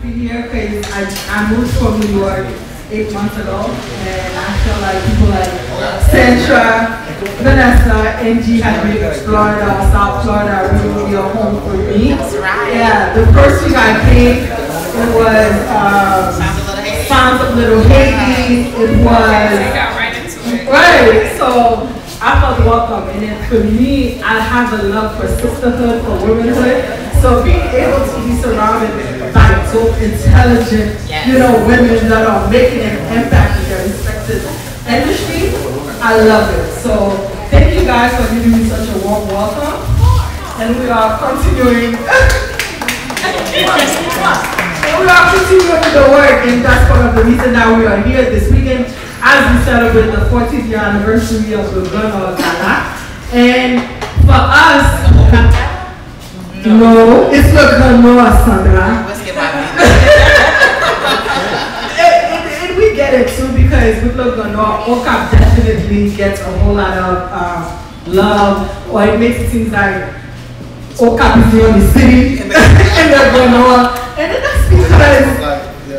be here because I moved from New York 8 months ago, and I feel like people like Centra, Vanessa, NG had been in Florida, South Florida, really be a home for me. That's right. Yeah, the first week I came, it was Sounds of Little Haiti. It was right. So I felt welcome, and then for me, I have a love for sisterhood, for womanhood. So being able to be surrounded by dope, intelligent, women that are making an impact in their respective industry, I love it. So thank you guys for giving me such a warm welcome, and we are continuing. We are continuing with the work, and that's part of the reason that we are here this weekend as we celebrate the 40th year anniversary of the Ghana Gala. And for us, no, it's the Ghana, Sandra. And we get it too, because with the Ghana, okap definitely gets a whole lot of love, or it makes it seem like okap is the only city in the Ghana. And that's because,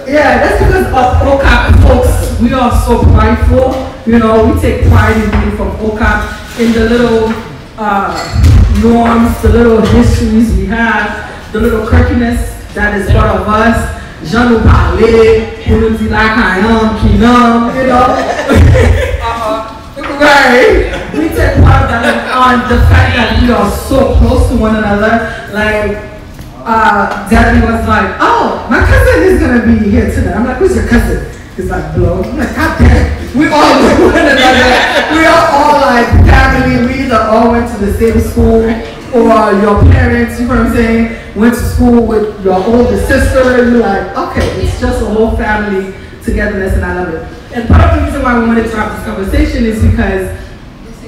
that's because of okap folks, we are so prideful. We take pride in being from okap, in the little norms, the little histories we have, the little quirkiness that is part of us. Jean nous parler, pour nous dire la kayam, kinam, Right. We take pride on the fact that we are so close to one another. Like, Daddy was like, oh, my cousin is going to be here tonight. I'm like, who's your cousin? He's like, Blow. I'm like, God damn. We all know one another. We are all like family. We either all went to the same school, or your parents, you know what I'm saying, went to school with your older sister. You're like, okay, it's just a whole family togetherness, and I love it. And part of the reason why we wanted to have this conversation is because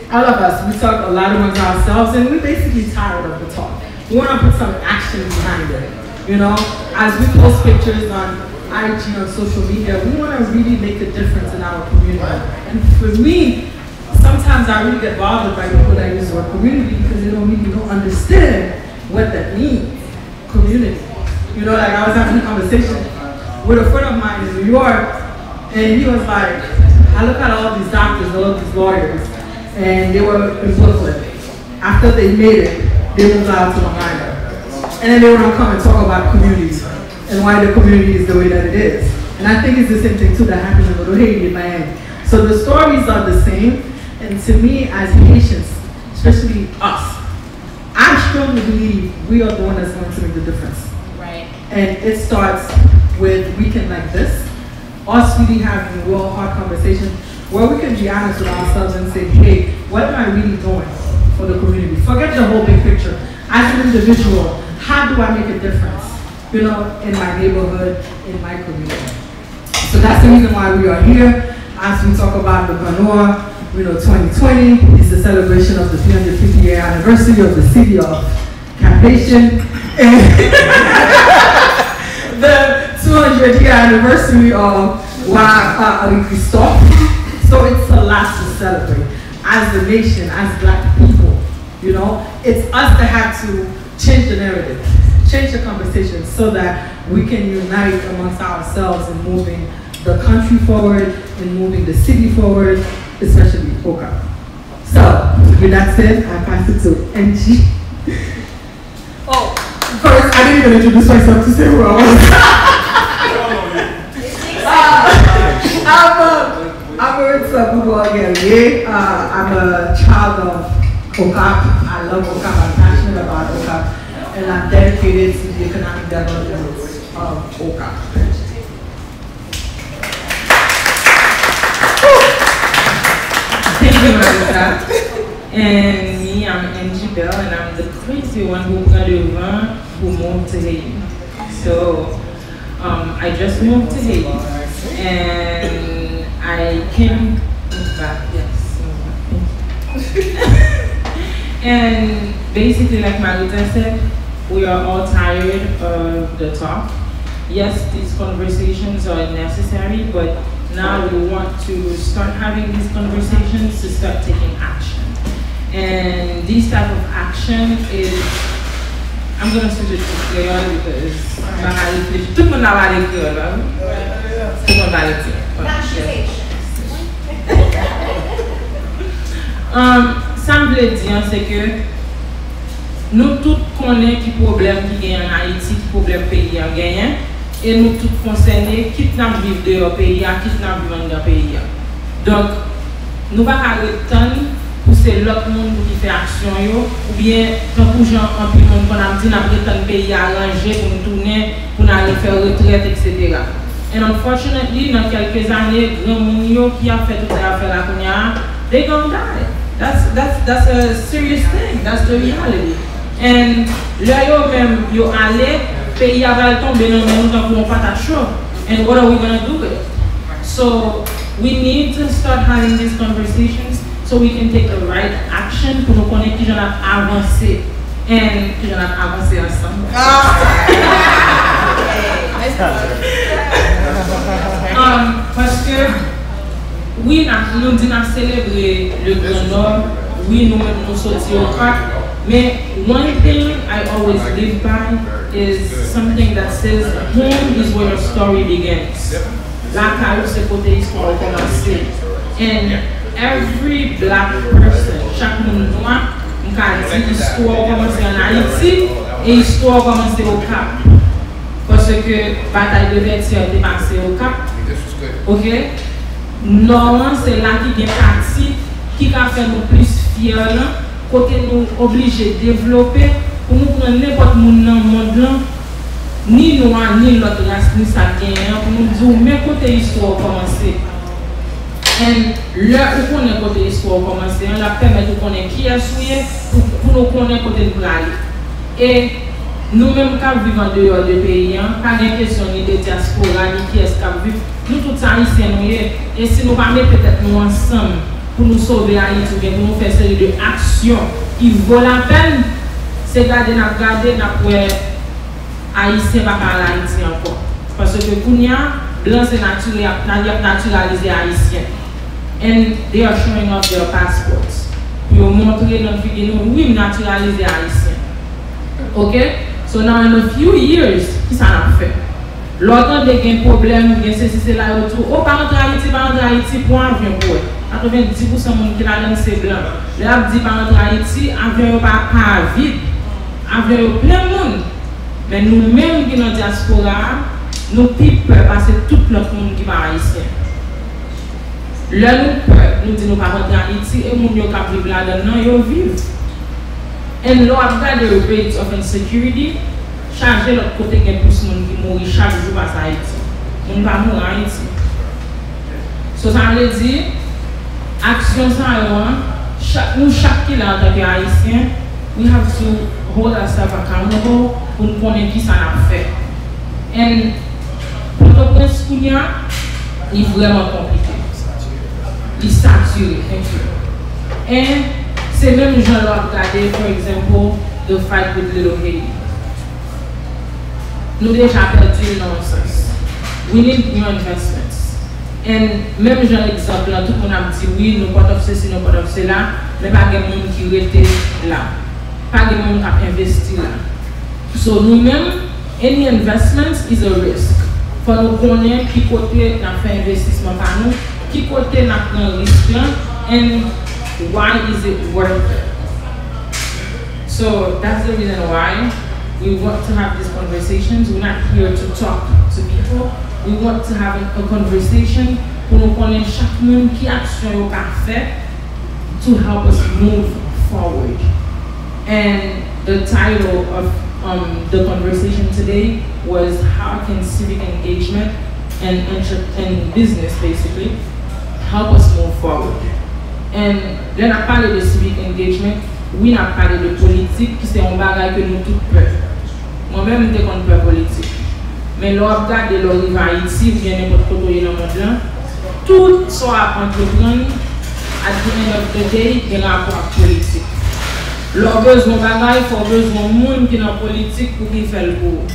all of us, we talk a lot amongst ourselves, and we're basically tired of the talk. We want to put some action behind it. As we post pictures on IG, on social media, we want to really make a difference in our community. And for me, sometimes I really get bothered by people that use the word community, because they don't understand what that means. Community. Like I was having a conversation with a friend of mine in New York, and he was like, I look at all these doctors, all of these lawyers, and they were in Brooklyn. After they made it, they moved out to Long Island. And then they want to come and talk about communities and why the community is the way that it is. And I think it's the same thing too that happens in Little Haiti in Miami. So the stories are the same, and to me as Haitians, especially us, I strongly believe we are the one that's going to make the difference. Right. And it starts with a weekend like this, us really having a real hard conversation where we can be honest with ourselves and say, hey, what am I really doing for the community? Forget the whole big picture. As an individual, how do I make a difference, in my neighborhood, in my community? So that's the reason why we are here as we talk about the Ghana. 2020 is the celebration of the 350th year anniversary of the city of Cap-Haïtien, and the 200th year anniversary of Christophe. So it's a lot to celebrate as a nation, as Black people. It's us that have to change the narrative, change the conversation, so that we can unite amongst ourselves in moving the country forward, in moving the city forward, especially okap. So, with that said, I pass it to NG. Oh, first, I didn't even introduce myself to say who I was. I'm Maritza Bubu. I'm a child of okap. I love okap. I'm passionate about okap. And I'm dedicated to the economic development of okap. Thank you, Marissa. And me, I'm Angie Bell, and I'm the crazy one who moved to Haiti. So I just moved to Haiti, and I came back. Yes. And basically, like Marita said, we are all tired of the talk. Yes, these conversations are necessary, but now we want to start having these conversations to start taking action. And this type of action is I'm gonna switch it to Creole because tout le monde a parlé Creole, hein? Tout le monde parle Creole. Ça me veut dire c'est que nous tous connaissons qui problème qui gagne en Haïti, qui problème pays en gagne, et nous tous concernés qui n'a vivre de leur pays, qui n'a vivre dans leur pays. Donc nous va attendre pour c'est l'autre monde qui fait action ou bien tant pour gens en plus monde qu'on a dit n'a pas tant pays arrangé pour nous tourner pour aller faire retraite etc. And unfortunately dans quelques années grand monde qui a fait toute cette affaire là they gonna die. That's a serious thing. That's the reality. And là yo même yo allé pays va tomber dans même temps pour pas ta chaud. And what are we gonna do with it? So we need to start having these conversations so we can take the right action pour nous connaître qui j'en a avancé and qui j'en a avancé ensemble. Parce que oui, nous disons célébrer le Grand Nord, oui, nous-mêmes nous sortir au cap, mais one thing I always live by is something that says home is where your story begins. La caille, c'est côté histoire commencer. And every black person, chaque monde noir, on dit l'histoire commence en Haïti et l'histoire commence au Cap. Parce que bataille de Vertière est passée au Cap. Ok? Normalement, c'est là qui est parti, qui a fait nous plus fiers, côté nous obligés de développer pour nous prendre n'importe où dans le monde. Ni noir, ni l'autre race, ni ça gagne, pour nous dire, mais côté histoire commencer. Et là où on est côté histoire commencer, on la permet de connaître qui est souillé pour nous connaître côté de aller. Et nous-mêmes qui vivons en dehors du pays, pas de question ni de diaspora, ni qui est-ce qui vit. Nous tous haïtiens, et si nous ne mettons peut-être nous ensemble pour nous sauver Haïti, pour nous faire une série d'actions qui vaut la peine, c'est garder, Haïtien va parler Haïti encore. Parce que Kounia, blanc c'est naturalisé haïtien. And they are showing off their passports. Pour montrer notre vie, oui, naturalisé haïtien. Ok? So now in a few years, qui ça a fait? L'autre des gains problème, c'est là autour. Oh, par exemple, Haïti, pour un avion pour 90% de monde qui l'a donné c'est blanc. Là, dit par exemple, Haïti, avion pas vide. Avion plein de monde. Mais nous-mêmes qui sommes dans la diaspora, nous peur parce que tout le monde qui est haïtien. Là, nous peur, nous disons nous pas rentrer en Haïti et nous vivons là-dedans, nous vivons. Et nous avons regardé le rate of insecurity, charger l'autre côté qu'il y a plus de monde qui mourent chaque jour à Haïti. Nous ne pas mourir en Haïti. So, ça veut dire, action ça, nous chaque qui est en tant qu'haïtien, we have to hold ourselves accountable pour nous connaître qui ça a fait. Et pour le prince Kounia, il est vraiment compliqué. Il est saturé. Et c'est même gens qui ont regardé, par exemple, the fight with Little Haiti. Nous déjà perdu le nonsense. We need new investments. Et même genre exemple, tout le monde a dit oui, nous pas faire ceci, nous pas faire cela, mais pas de monde qui était là. Pas de monde qui a investi là. So nous-mêmes, any investments is a risk. Faut nous connaître qui côté n'a fait investissement par nous, qui côté n'a pris un risque là, and why is it worth it? So that's the reason why we want to have these conversations. We're not here to talk to people. We want to have a conversation pour nous connaître chaque monde qui action au fait to help us move forward. And the title of the conversation today was how can civic engagement and business basically help us move forward. And là, on a parlé de civic engagement, oui, on a parlé de politique, qui c'est un bagage que nous tous peur. Moi-même, je suis contre peur politique. Mais là, regardez l'arrivée à Haïti, ou bien n'importe quoi dans le monde là, tout soit à entreprendre, at the end of the day, il y a un rapport avec la politique. Leur besoin de bagage, il faut besoin de monde qui est dans la politique pour qu'il fasse le cours.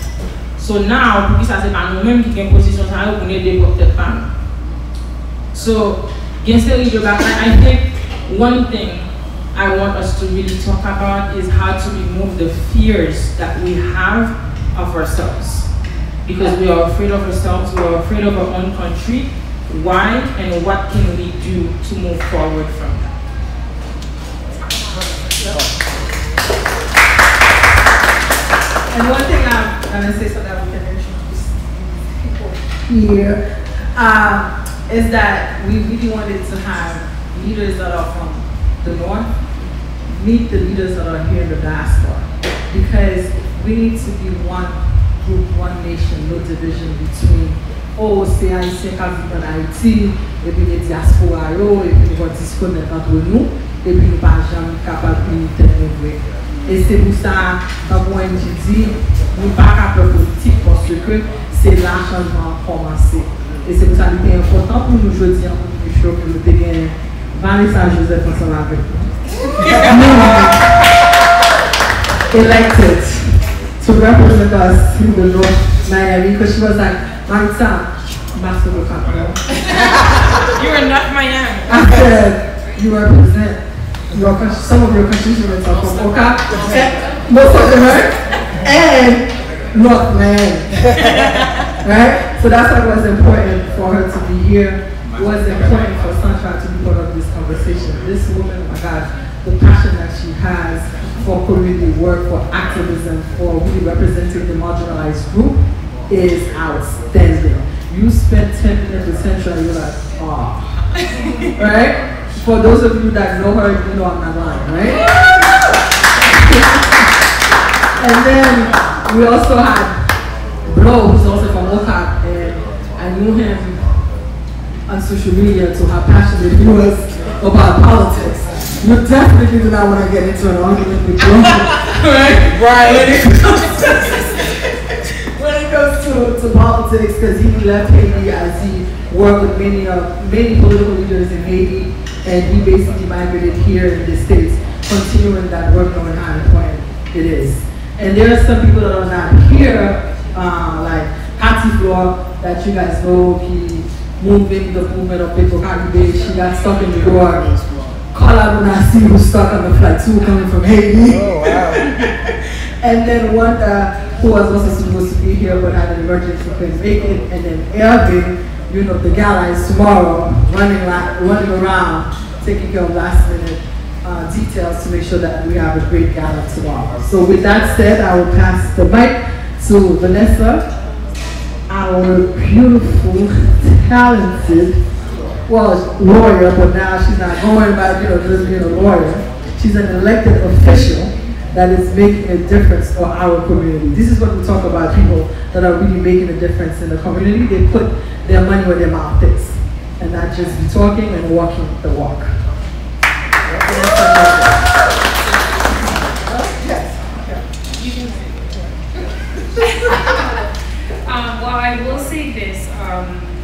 So now, pour que ça, c'est pas nous-mêmes qui sommes en position, ça va aider peut-être pas nous. So, il y a une série de bagages. I think one thing I I want us to really talk about is how to remove the fears that we have of ourselves. Because we are afraid of ourselves, we are afraid of our own country. Why and what can we do to move forward from that? And one thing I'm going to say so that we can introduce people here is that we really wanted to have leaders that are from the north meet the leaders that are here in the diaspora, because we need to be one group, one nation, no division between c'est haïtien qui vivent en Haïti et puis les diaspora et puis nous disconnecter entre nous et puis nous pas jamais capable d'intervenir. Et c'est pour ça, comme moi je dis, nous pas capable politique parce que c'est là le changement a commencé. Et c'est pour ça qu'il est important pour nous aujourd'hui en culture que nous ayons Vanessa Joseph ensemble avec nous. Elected to represent us in the North Miami, because she was like, Marita, Master of the You are not Miami. I said, you represent some of your constituents are from okap, most of them are, and North Miami. Right? So that's why it was important for her to be here. It was important for Sunshine to be part of this conversation. This woman, oh my God, the passion that she has for community work, for activism, for really representing the marginalized group is outstanding. You spent 10 minutes with Central and you're like, oh. Right? For those of you that know her, you know I'm not lying, right? And then we also had Bro, who's also from okap, and I knew him on social media to how passionate he was about politics. You definitely do not want to get into an argument with Bro. Right? When it goes to politics, because he left Haiti as he worked with many political leaders in Haiti, and he basically migrated here in the States, continuing that work knowing how important it is. And there are some people that are not here, like Kalepwa, that you guys know, he moved in the movement of people. She got stuck in New York. Carla Bunasi was stuck on the flight too, coming from Haiti. Oh, wow. And then one who was also supposed to be here but had an emergency, couldn't make it. And then Elvin, you know, the gala is tomorrow, running around, taking care of last minute details to make sure that we have a great gala tomorrow. So with that said, I will pass the mic to Vanessa, our beautiful, talented, well, lawyer, but now she's not going by, just being a lawyer. She's an elected official that is making a difference for our community. This is what we talk about, people that are really making a difference in the community. They put their money where their mouth is, and not just be talking and walking the walk. Well, I will say this.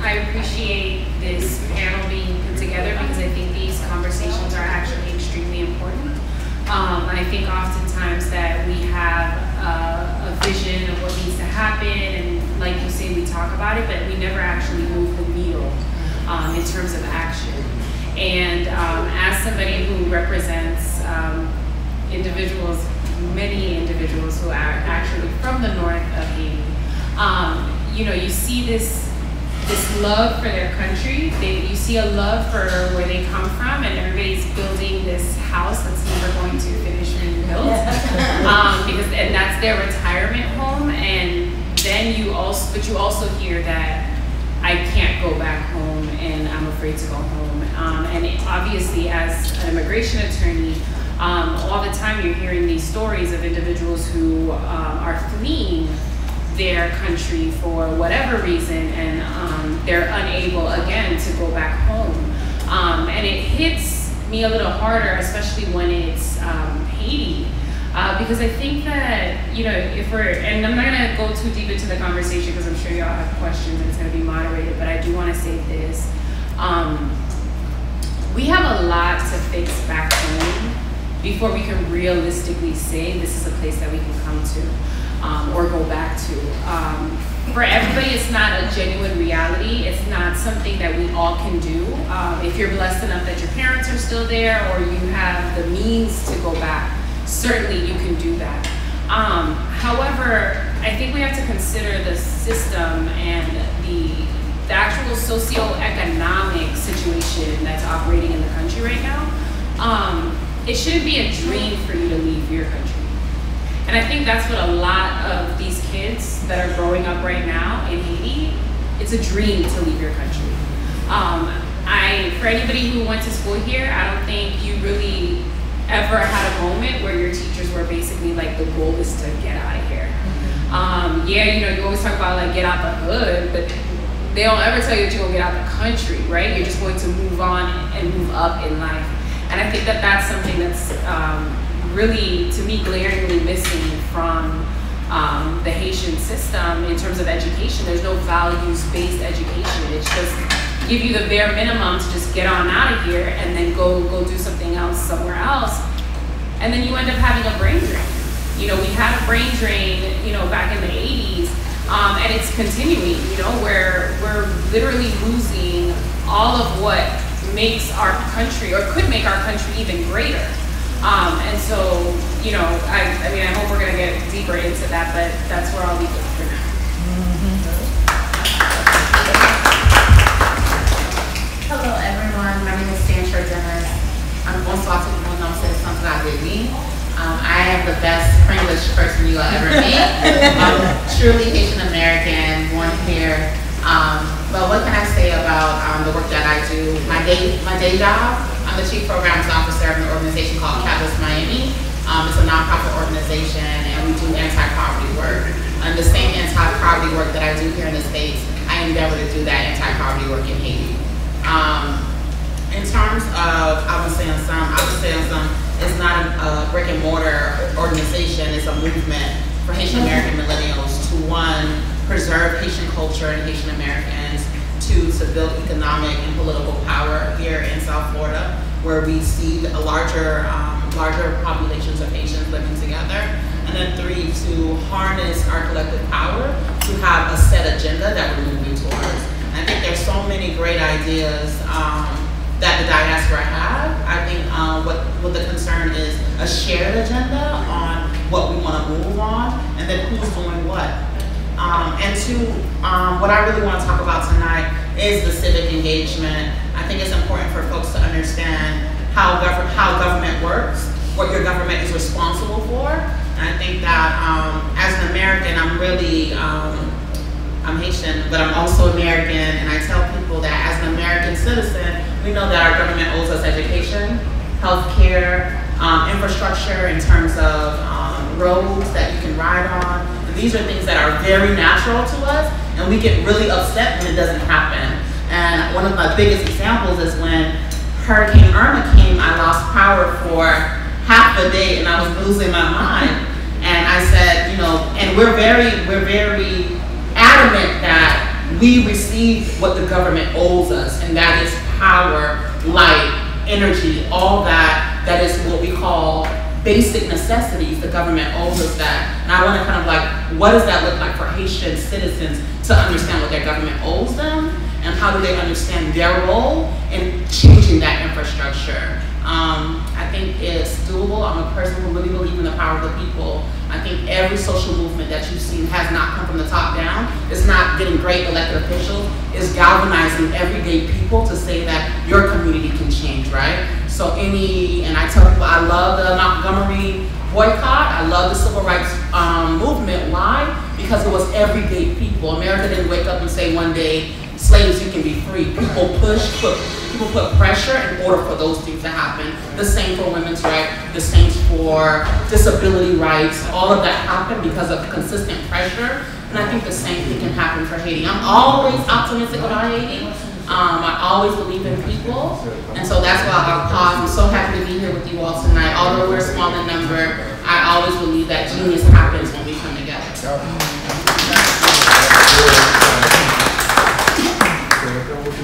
I appreciate this panel being put together because I think these conversations are actually extremely important. I think oftentimes that we have a vision of what needs to happen, and like you say, we talk about it, but we never actually move the needle in terms of action. And as somebody who represents individuals, many individuals who are actually from the north of Haiti, you see this love for their country. You see a love for where they come from, and everybody's building this house that's never going to finish being built, and that's their retirement home. And then you also hear that I can't go back home, and I'm afraid to go home. And obviously, as an immigration attorney, all the time you're hearing these stories of individuals who are fleeing their country for whatever reason, and they're unable again to go back home. And it hits me a little harder, especially when it's Haiti, because I think that, if we're, and I'm not gonna go too deep into the conversation because I'm sure y'all have questions and it's gonna be moderated, but I do wanna say this. We have a lot to fix back home before we can realistically say this is a place that we can come to. or go back to. For everybody, it's not a genuine reality. It's not something that we all can do. If you're blessed enough that your parents are still there or you have the means to go back, certainly you can do that. However, I think we have to consider the system and the actual socioeconomic situation that's operating in the country right now. It shouldn't be a dream for you to leave your country. And I think that's what a lot of these kids that are growing up right now in Haiti, it's a dream to leave your country. For anybody who went to school here, I don't think you really ever had a moment where your teachers were basically like, the goal is to get out of here. Yeah, you know, you always talk about like get out the hood, but they don't ever tell you that you're gonna get out the country, right? You're just going to move on and move up in life. And I think that that's something that's really, to me, glaringly missing from the Haitian system in terms of education. There's no values-based education. It's just give you the bare minimum to just get on out of here and then go do something else somewhere else. And then you end up having a brain drain. You know, we had a brain drain, you know, back in the 80s, and it's continuing, you know, where we're literally losing all of what makes our country, or could make our country even greater. And so, you know, I mean, I hope we're gonna get deeper into that, but that's where I'll leave it for now. Hello everyone, my name is Sandra Dennis. Bonsoir tout le monde, nom c'est Sandra Denis. I am the best English person you will ever meet. Truly Haitian American, born here. But what can I say about the work that I do? My day job, I'm the Chief Programs Officer of an organization called Kalepwa Miami. It's a nonprofit organization, and we do anti-poverty work. And the same anti-poverty work that I do here in the States, I endeavor to do that anti-poverty work in Haiti. In terms of, I would say on some, it's not a brick and mortar organization, it's a movement for Haitian American millennials to, one, preserve Haitian culture and Haitian Americans, two, to build economic and political power here in South Florida, where we see a larger populations of Haitians living together, and then three, to harness our collective power to have a set agenda that we're moving towards. And I think there's so many great ideas that the diaspora have. I think what the concern is a shared agenda on what we want to move on, and then who's doing what. And two, what I really want to talk about tonight is the civic engagement. I think it's important for folks to understand how government works, what your government is responsible for. And I think that as an American, I'm Haitian, but I'm also American, and I tell people that as an American citizen, we know that our government owes us education, healthcare, infrastructure in terms of roads that you can ride on. And these are things that are very natural to us, and we get really upset when it doesn't happen. And one of my biggest examples is when Hurricane Irma came, I lost power for half a day, and I was losing my mind. And I said, you know, and we're very adamant that we receive what the government owes us, and that is power, light, energy, all that is what we call basic necessities. The government owes us that. And I want to kind of like, what does that look like for Haitian citizens to understand what their government owes them, and how do they understand their role in changing that infrastructure? I think it's doable. I'm a person who really believes in the power of the people. I think every social movement that you've seen has not come from the top down. It's not getting great elected officials. It's galvanizing everyday people to say that your community can change, right? So and I tell people I love the Montgomery boycott. I love the civil rights movement. Why? Because it was everyday people. America didn't wake up and say one day, slaves, you can be free. People put pressure in order for those things to happen. The same for women's rights, the same for disability rights. All of that happened because of consistent pressure. And I think the same thing can happen for Haiti. I'm always optimistic about Haiti. I always believe in people. And so that's why I'll pause. I'm so happy to be here with you all tonight. Although we're small in number, I always believe that genius happens when we come together.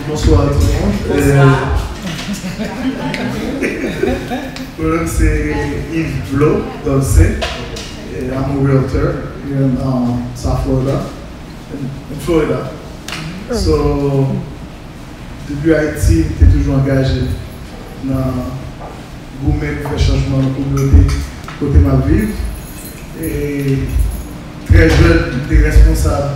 Bonsoir à tout le monde. Mon nom c'est Yves Blo, Douce. I'm a realtor. here in South Florida, in Florida. So, depuis Haïti, j'étais toujours engagé dans gourmet pour faire changement dans la communauté côté ma ville. Et très jeune, j'étais responsable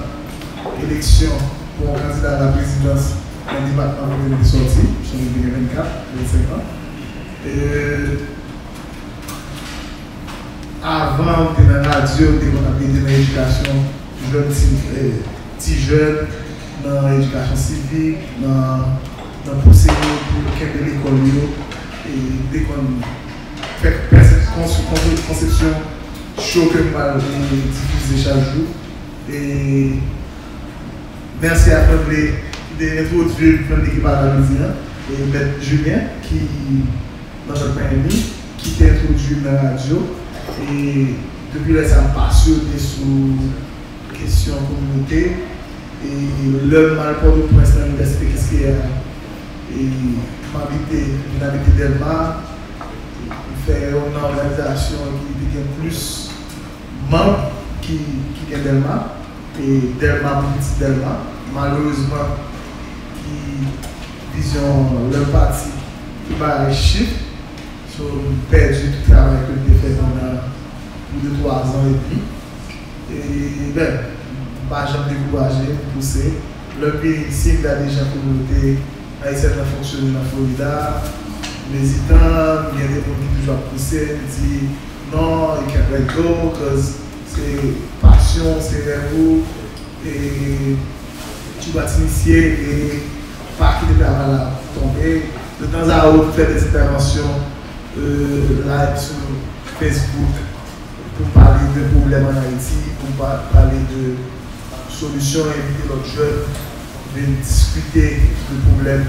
d'élection pour un candidat à la présidence d'un département où j'étais sorti, je suis en 24, 25 ans. Et avant, j'étais dans la radio, j'étais dans l'éducation, petit jeune, dans l'éducation civique, dans le conseil pour le l'école. Et dès qu'on fait cette conception, chaud que mal diffuser chaque jour. Et merci à l'introduire l'équipe à la maison et M. Julien, qui, dans notre pays, qui t'a introduit dans la radio. Et depuis là, ça m'a passionné sur la question communauté. Et le malport de Prince dans l'université, qu'est-ce qu'il y a? Et m'habiter Delma, faire une organisation qui devient plus membres qui est Delma, et Delma, petit Delma, malheureusement, qui vision le parti qui va chiffre, sur perdu tout le travail que j'ai fait pendant plus de 3 ans et demi. Et ben, j'ai découragé, poussé. Le pays ici, il y a déjà communauté haïtienne qui fonctionne dans la Florida. Les Italiens, il y a des gens qui toujours poussé, disent non, il can't let go, parce que c'est passion, c'est rêve, et tu vas t'initier et pas quitter la main là, tomber. De temps à autre, faire des interventions live sur Facebook pour parler de problèmes en Haïti, pour parler de solutions, inviter l'autre jeune, de discuter de problèmes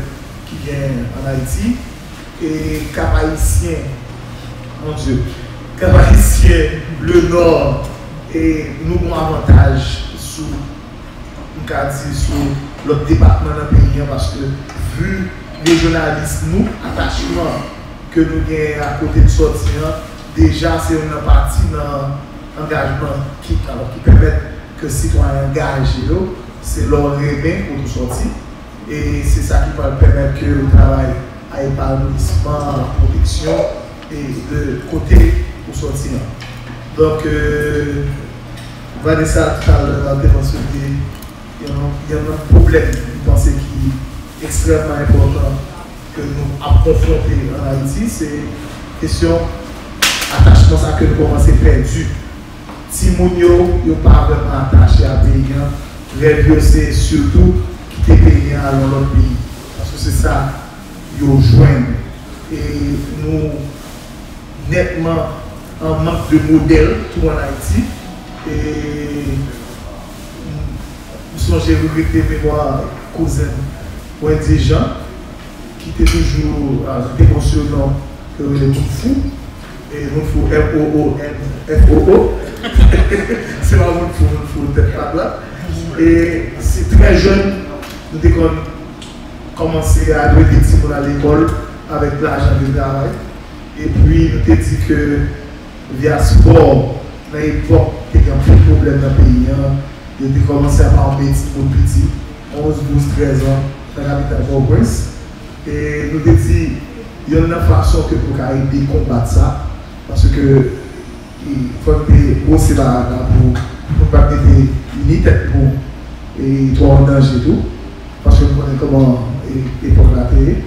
qui viennent en Haïti. Et Cap Haïtien, mon Dieu, Cap Haïtien, le Nord, et nous avons un avantage sur l'autre département dans le pays, parce que vu les journalistes, nous, attachement que nous avons à côté de sortir, déjà c'est une partie dans l'engagement qui permet que les citoyens engagent, c'est leur rébin pour nous sortir. Et c'est ça qui va permettre que le travail à épanouissement, à la protection et de côté pour sortir. Donc, Vanessa, tout à l'heure, dans l'intervention, il y a un problème, je pense, qui est extrêmement important que nous avons confronté en Haïti, c'est la question attachement à que nous commençons à perdre. Si nous n'avons pas vraiment attaché à paysan, rêve c'est surtout quitter paysan à l'autre pays. Parce que c'est ça, nous joignent. Et nous, nettement, en manque de modèle, tout en Haïti. Et nous sommes regrettés mémoire cousin ou indigent qui était toujours émotionnant que les fous. Et nous fou F-O-O. C'est pas nous fou peut-être pas là. Et c'est très jeune, nous avons commencé à jouer des petits à l'école avec l'argent de travail. Et puis nous avons dit que via sport, dans l'époque, il y a un peu de problème dans le pays. Nous avons commencé à parler pour petit, 11, 12, 13 ans, dans la capitale Port-au-Prince. Et nous avons dit il y a une façon que pour aider à combattre ça. Parce que il faut que bosser là pour pas mettre une tête pour et toi en danger et tout. Parce que nous connaissons comment l'époque la paix.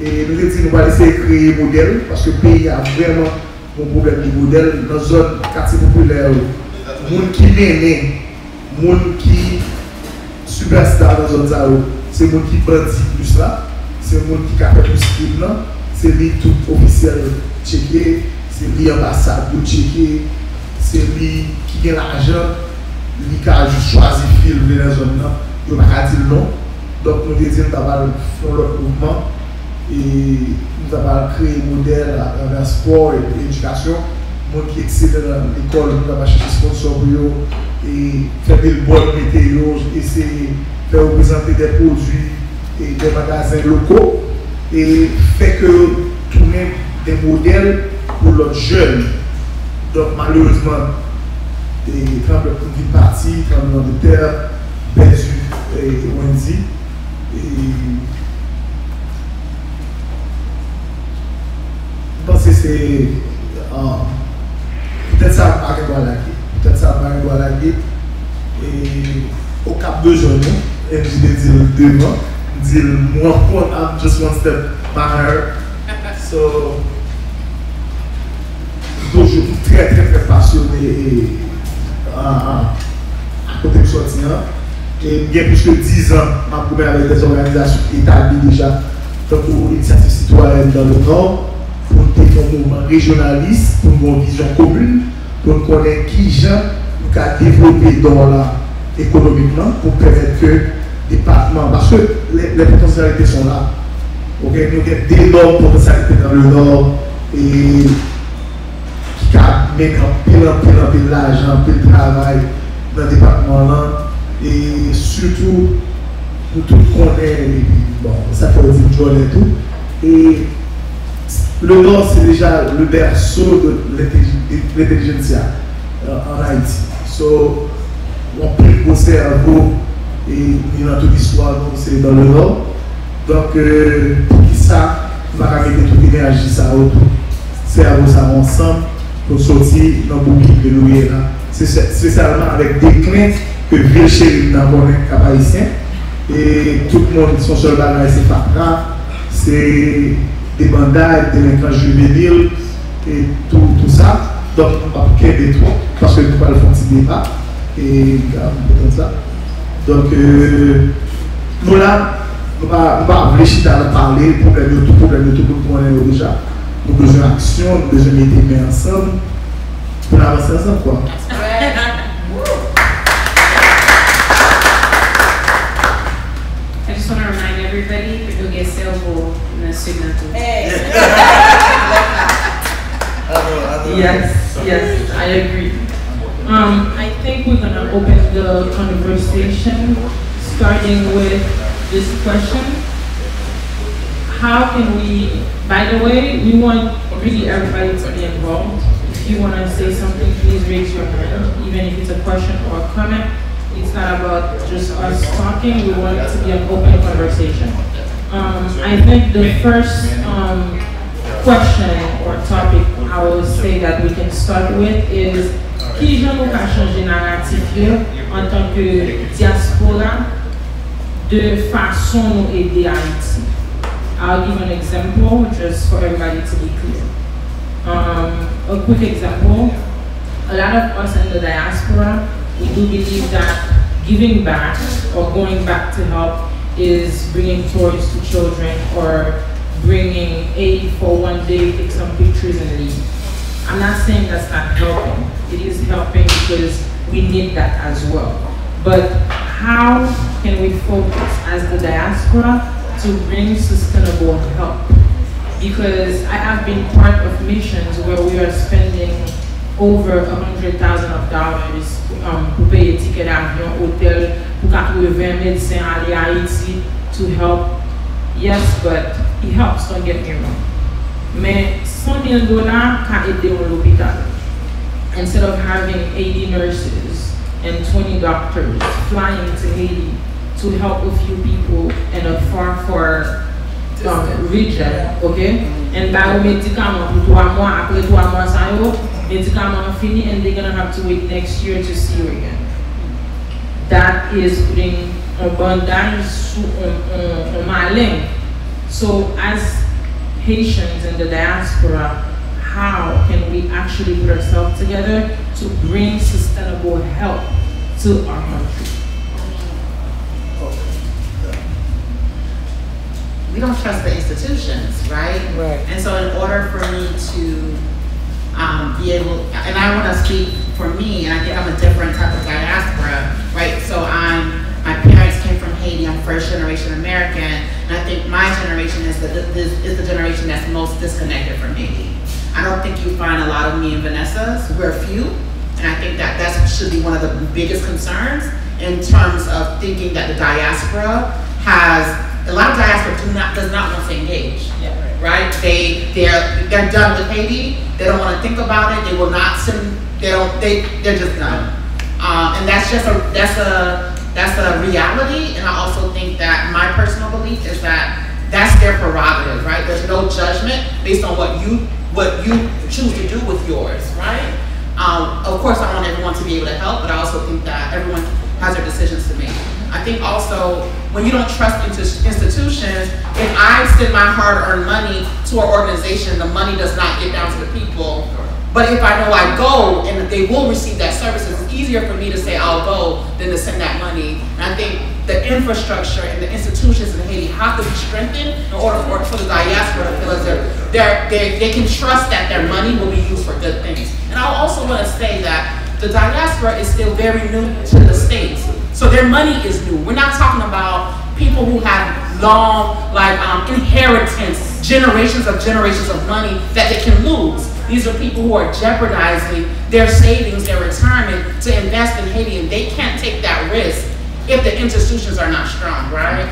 Et nous avons dit nous allons essayer de créer un modèle parce que le pays a vraiment un problème de modèle dans la zone quartier populaire. Les gens qui nés, les gens qui superstar dans la zone, c'est les gens qui bandit plus là, c'est les gens qui capent plus crime là, c'est les tout officiels checkés. C'est l'ambassade de checker, c'est lui qui a l'argent, lui qui a juste choisi de filmer dans la zone, il n'a pas dit non. Donc nous avons dit que nous avons fait notre mouvement et nous avons créé un modèle dans le sport et l'éducation. Moi qui excelle dans l'école, nous avons cherché des sponsors et faire des bonnes météo, essayer de faire représenter des produits et des magasins locaux et faire que tourner des modèles pour l'autre jeune. Donc malheureusement, et tremblement de parti, tremblement de terre, perdu et Wendy. Je pense que c'est peut-être ça va pas la peut-être ça va pas la et au cap de jeunes et je vais dire devant dire moi I'm just one step behind so donc je suis très passionné à côté de sortir et il y a plus que 10 ans je suis avec des organisations établies déjà donc pour l'initiative citoyenne dans le Nord pour un mouvement régionaliste, pour une vision commune, pour connaître qui gens nous a développé dans la économiquement pour permettre que le département, parce que les potentialités sont là. Okay? Nous avons d'énormes potentialités dans le Nord et qui mettent un peu l'argent, un peu de travail dans le département là et surtout nous tous connaissons, bon, ça fait dire John et tout. Et le Nord, c'est déjà le berceau de l'intelligentsia en Haïti. So, on peut le cerveau et il y a toute l'histoire, c'est dans le Nord. Donc, pour qui ça, on va mettre toute l'énergie, ça autour. Cerveau, ça ensemble pour sortir dans le bouquet de nous là. C'est spécialement avec des craintes que vieux chéri dans le cap haïtien. Et tout le monde, son seul bagage, c'est pas grave. C'est des bandades, des délinquants juvéniles et tout ça. Donc, on va pas des trop parce que nous ne pouvons pas le faire un débat. Et comme ça. Donc, nous là, on va réfléchir à parler, problème de tout, pour qu'on ait déjà. Nous avons besoin d'action, nous avons besoin de mettre les mains ensemble pour avancer ensemble. Quoi. I just want to remind everybody que eu get selvo na signature. Yes, I agree. I think we're going to open the conversation starting with this question. How can we, by the way, we want really everybody to be involved. If you want to say something, please raise your hand, even if it's a question or a comment. It's not about just us talking, we want it to be an open conversation. I think the first question or topic I will say that we can start with is qui j'en nous a changé narratif en tant que diaspora de façon nous aider Haïti. I'll give an example just for everybody to be clear. A quick example, a lot of us in the diaspora, we do believe that giving back or going back to help is bringing toys to children or bringing aid for one day, take some pictures and leave. I'm not saying that's not helping. It is helping because we need that as well. But how can we focus as the diaspora to bring sustainable help? Because I have been part of missions where we are spending over $100,000 pour payer ticket d'avion, hôtel, pour 80 médecins aller à Haïti to help. Yes, but it helps, don't get me wrong. Mais $100,000 can aider l'hôpital. Instead of having 80 nurses and 20 doctors flying to Haiti to help a few people in a far region, okay? And by médicaments pour 3 mois, après 3 mois, ça y est, médicaments fini, and they're gonna have to wait next year to see you again. That is putting un bandage sous un malin. So as Haitians in the diaspora, how can we actually put ourselves together to bring sustainable help to our country? We don't trust the institutions, right? Right. And so in order for me to be able, and I want to speak for me, and I think I'm a different type of diaspora, right? So my parents came from Haiti, I'm first generation American, and I think my generation is the generation that's most disconnected from Haiti. I don't think you find a lot of me and Vanessa's, we're few, and I think that should be one of the biggest concerns in terms of thinking that the diaspora has, a lot of diaspora does not want to engage, right? They're done with Haiti, they don't want to think about it, they will not send they're just done. And that's a reality. And I also think that my personal belief is that that's their prerogative, right? There's no judgment based on what you choose to do with yours, right? Of course, I want everyone to be able to help, but I also think that everyone has their decisions to make. I think also, when you don't trust institutions, if I send my hard-earned money to an organization, the money does not get down to the people. But if I know I go and they will receive that services, it's easier for me to say I'll go than to send that money. And I think the infrastructure and the institutions in Haiti have to be strengthened in order for the diaspora to feel as they can trust that their money will be used for good things. And I also want to say that the diaspora is still very new to the States. So their money is new. We're not talking about people who have long, inheritance, generations of money that they can lose. These are people who are jeopardizing their savings, their retirement to invest in Haiti, and they can't take that risk if the institutions are not strong, right?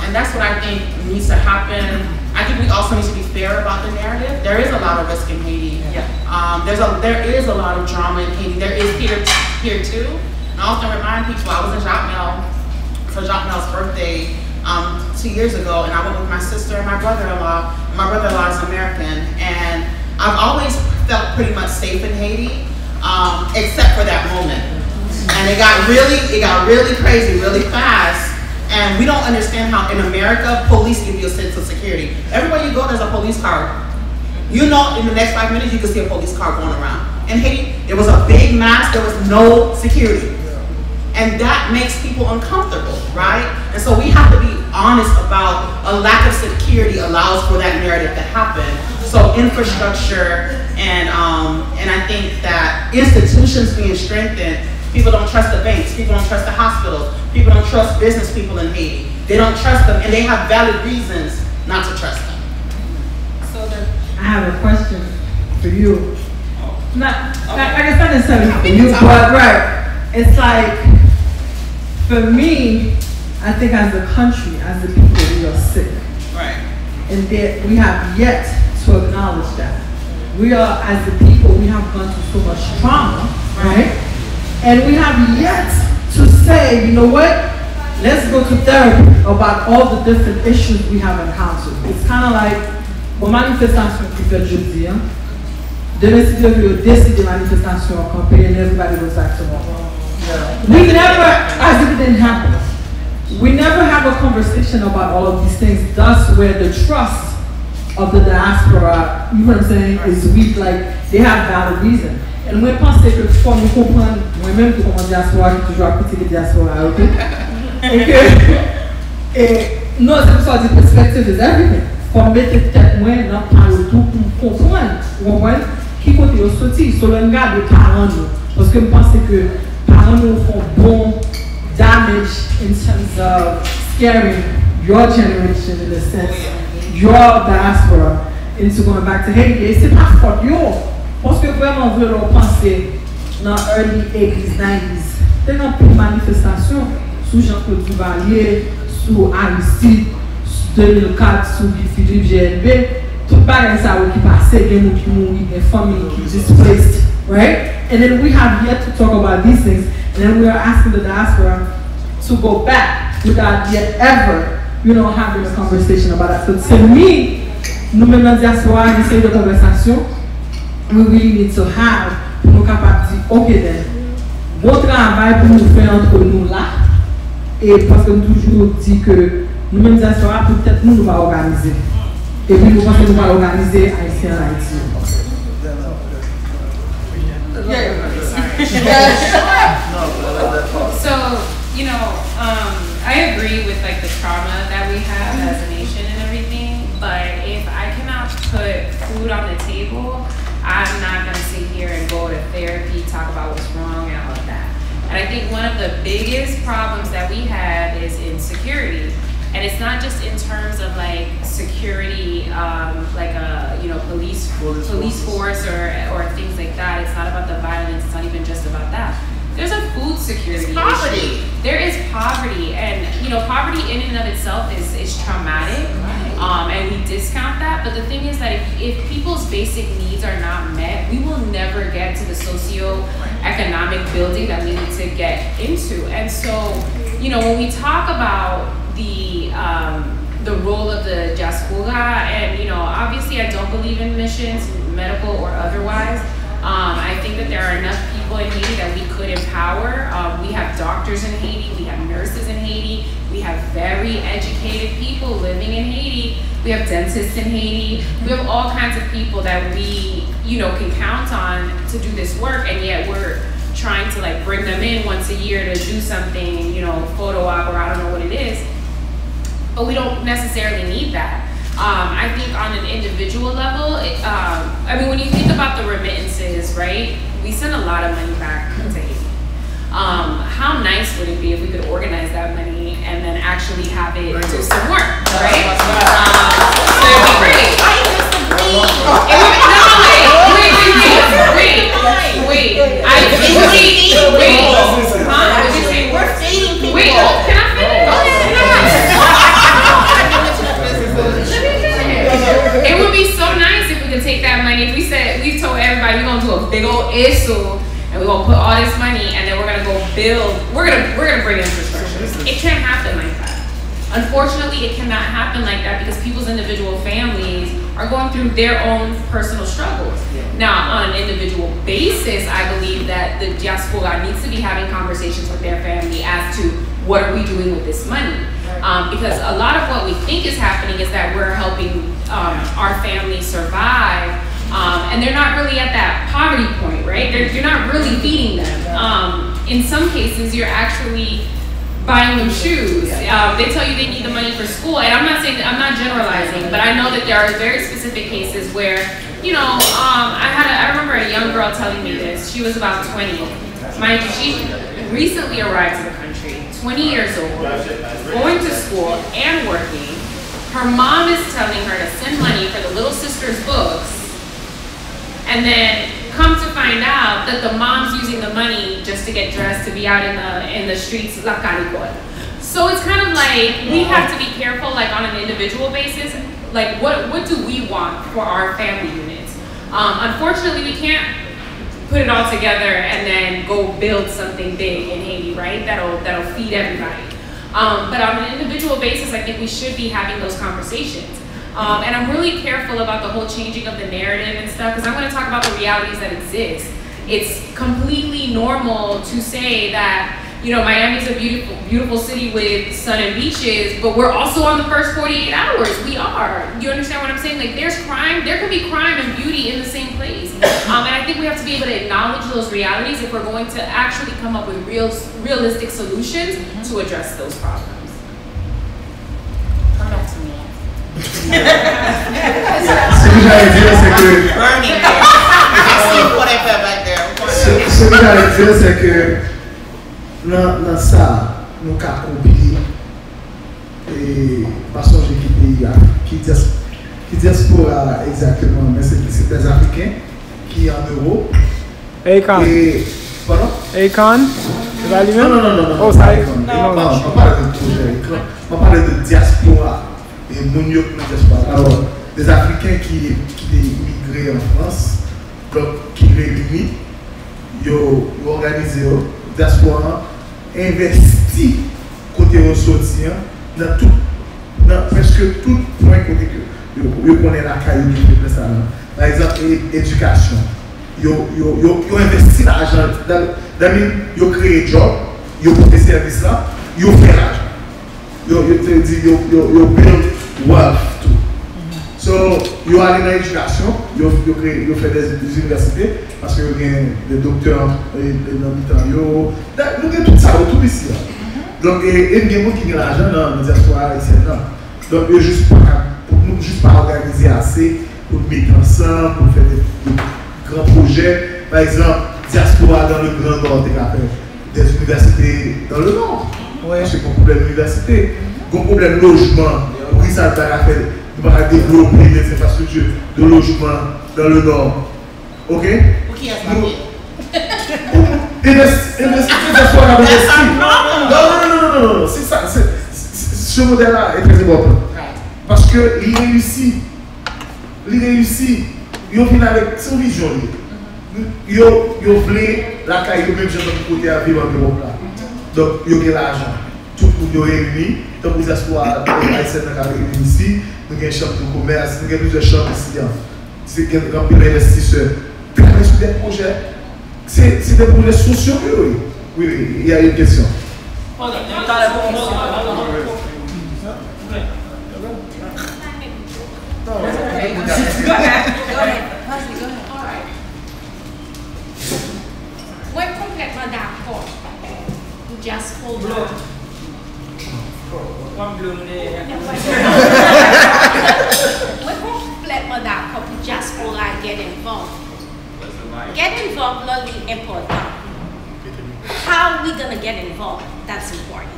And that's what I think needs to happen. I think we also need to be fair about the narrative. There is a lot of risk in Haiti. Yeah. There is a lot of drama in Haiti. There is here too. And I often remind people, I was in Jacmel for Jacmel's birthday 2 years ago, and I went with my sister and my brother-in-law. My brother-in-law is American, and I've always felt pretty much safe in Haiti, except for that moment. And it got really crazy, really fast. And we don't understand how in America, police give you a sense of security. Everywhere you go, there's a police car. You know, in the next 5 minutes, you can see a police car going around. In Haiti, there was a big mass, there was no security. And that makes people uncomfortable, right? And so we have to be honest about a lack of security allows for that narrative to happen. So infrastructure and I think that institutions being strengthened. People don't trust the banks, people don't trust the hospitals, people don't trust business people in Haiti. They don't trust them, and they have valid reasons not to trust them. So I have a question for you. Not necessarily for you, but right. It's like, for me, I think as a country, as a people, we are sick. Right. And that we have yet to acknowledge that. We are, as a people, we have gone through so much trauma, right? And we have yet to say, you know what, let's go to therapy about all the different issues we have encountered. It's kind of like, bon manifestation qui fait jeudi, demain si Dieu décide de manifestation en campagne, and everybody goes back to normal. We never, as if it didn't happen, we never have a conversation about all of these things, thus where the trust of the diaspora, you know what I'm saying, is weak, like they have valid reason. And we pense que faut nous comprendre, moi-même qui comme diaspora, qui toujours à côté de diaspora, ok? Et non, c'est pour ça que la perspective is everything. Faut mettre tête moins dans parler tout pour comprendre, vous comprenez? Qui côté au sorti, sur le regard de parents nous, parce que je pense que parents nous font bon damage in terms of scaring your generation in a sense, your diaspora into going back to Haiti. Et c'est pas faute yo. Parce que vraiment, vous allez penser dans early 80s, 90s, il y a une manifestation sous Jean-Claude Duvalier, sous Aristide, sous 2004, sous Philippe GNB, tout pareil ça qui passait, des gens qui mourent, des familles qui displaced, right? And then we have yet to talk about these things, and then we are asking the diaspora to go back without yet ever, having a conversation about that. So to me, nous même dans la diaspora, une série de conversations, we really need to have pour nous capables de dire, ok, then, bon travail pour nous faire entre nous là, et parce que nous toujours dit que nous mêmes diaspora, peut-être nous va organiser. Et puis nous pensons que nous va organiser Haïtien en Haïti. So, I agree with like the trauma that we have as a nation and everything, but if I cannot put food on the table, I'm not going to sit here and go to therapy, talk about what's wrong and all of that. And I think one of the biggest problems that we have is insecurity. And it's not just in terms of like security, like a police force or things like that. It's not about the violence. It's not even just about that. There's a food security issue. Poverty. There is poverty, and poverty in and of itself is traumatic. And we discount that, but the thing is that if people's basic needs are not met, we will never get to the socio-economic building that we need to get into. And so, you know, when we talk about the role of the diaspora, and, you know, obviously I don't believe in missions, medical or otherwise. I think that there are enough people in Haiti that we could empower. We have doctors in Haiti, we have nurses in Haiti, we have very educated people living in Haiti, we have dentists in Haiti, we have all kinds of people that we, you know, can count on to do this work, and yet we're trying to like bring them in once a year to do something, you know, photo op or I don't know what it is, but we don't necessarily need that. I think on an individual level, I mean, when you think about the remittances, right, we send a lot of money back to Haiti. How nice would it be if we could organize that money and then actually have it do some work, right? So it'd be great. We're feeding people. Wait, can I finish? Go ahead. It would be so nice if we could take that money. If we told everybody we're gonna do a big old issue and we're gonna put all this money and then we're gonna go build. We're gonna bring infrastructure. It can't happen like that. Unfortunately, it cannot happen like that because people's individual families are going through their own personal struggles. Now, on an individual basis, I believe that the diaspora needs to be having conversations with their family as to what are we doing with this money. Because a lot of what we think is happening is that we're helping our families survive, and they're not really at that poverty point, right? You're not really feeding them. In some cases, you're actually buying them shoes. They tell you they need the money for school, and I'm not saying that, I'm not generalizing, but I know that there are very specific cases where, you know, I remember a young girl telling me this. She was about 20. She recently arrived to the country, 20 years old, going to school and working. Her mom is telling her to send money for the little sister's books, and then come to find out that the mom's using the money just to get dressed to be out in the streets, la Kalepwa. So it's kind of like we have to be careful, like on an individual basis, like what do we want for our family units? Unfortunately, we can't put it all together and then go build something big in Haiti, right? That'll feed everybody. But on an individual basis, I think we should be having those conversations. And I'm really careful about the whole changing of the narrative and stuff, because I'm going to talk about the realities that exist. It's completely normal to say that, you know, Miami's a beautiful, beautiful city with sun and beaches, but we're also on the first 48 hours. We are. You understand what I'm saying? Like, there's crime. There could be crime and beauty in the same place. And I think we have to be able to acknowledge those realities if we're going to actually come up with realistic solutions to address those problems. Come back to me. Ce que j'allais dire, c'est que. Ce que j'allais dire, c'est que dans ça, nous avons compris et façon j'ai qui diaspora exactement, mais c'est des Africains qui en Europe. Akon. Pardon? Akon? C'est pas lui-même? Non. Oh, ça Akon. On parle de projet Akon. On parle de diaspora. Et alors, des Africains qui immigrés en France, donc qui réunissent, ils ont organisé, diaspora, investi côté ressorti dans presque tout point côté que ils connaissent la caillou qui fait ça. Par exemple, éducation. Ils ont investi l'argent, ils ont créé des jobs, ils ont fait des services là, ils ont fait l'argent. Ils ont build wealth too. So, you are in l'éducation, you fait des universités, parce que vous avez des docteurs, des militants, nous avons tout ça, tout ici. Donc, il y a des gens qui ont l'argent dans les diaspora ici. Donc, nous ne juste pas organiser assez pour mettre ensemble, pour faire des grands projets. Par exemple, diaspora dans le Grand Nord, des universités dans le Nord. Parce qu'il y a un problème d'université, un problème de logement. Pour qui ça va faire? Nous allons développer des infrastructures de logement dans le Nord. Ok? Pour qui est-ce que Non. C'est ça. Ce modèle-là est très important. Parce que il réussit. Il réussit. Il vient avec son vision. Il voulait la caille, même gens de côté à vivre en Europe là. Donc, il y a l'argent. Tout le monde est réuni. Donc, vous espoirs ici. Nous avons une chambre de commerce, nous avons plusieurs chambres ici. C'est un grand investisseur. C'est des projets. C'est des projets sociaux. Oui, il y a une question. Moi, complètement d'accord. Just hold on. Moi, complètement d'accord pour just hold on, get involved. Get involved, really important. How are we gonna get involved? That's important.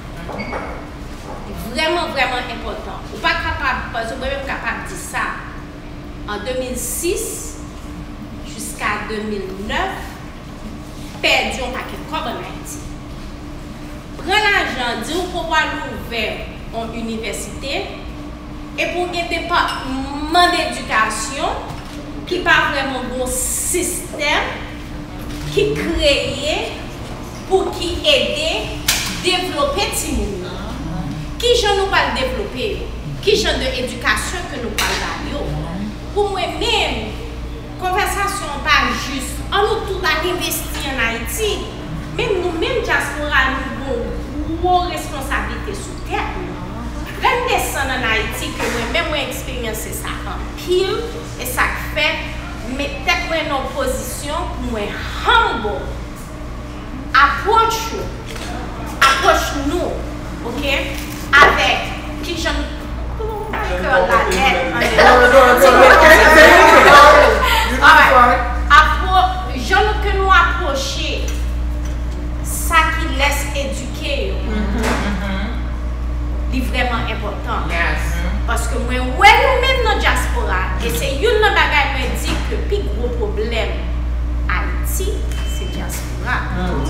Vraiment, vraiment important. Ou pas capable, parce que vous même capable de dire ça. En 2006 jusqu'à 2009, perdu un paquet de cob en Haïti. Prends l'argent, dit pour pouvoir l'ouvrir en université et pour un département d'éducation qui n'a pas vraiment bon système qui créé pour qui aider développer Timoun. Qui j'en nous parle développer? Qui genre d'éducation que nous parlons? Pour moi-même, conversation pas juste. On nous tout à investir en Haïti. Même nous-mêmes, diaspora, nous avons une grosse responsabilité sur terre. Quand nous descendons en Haïti, que moi-même, j'ai expérimenté ça en pile, et ça fait, mettez-moi en position pour moi humble. Approche-nous, ok? Avec qui j'en que nous approcher ça qui laisse éduquer c'est vraiment important. Parce que moi nous-mêmes dans diaspora et c'est une bagage me dit que le plus gros problème Haïti c'est diaspora. Nous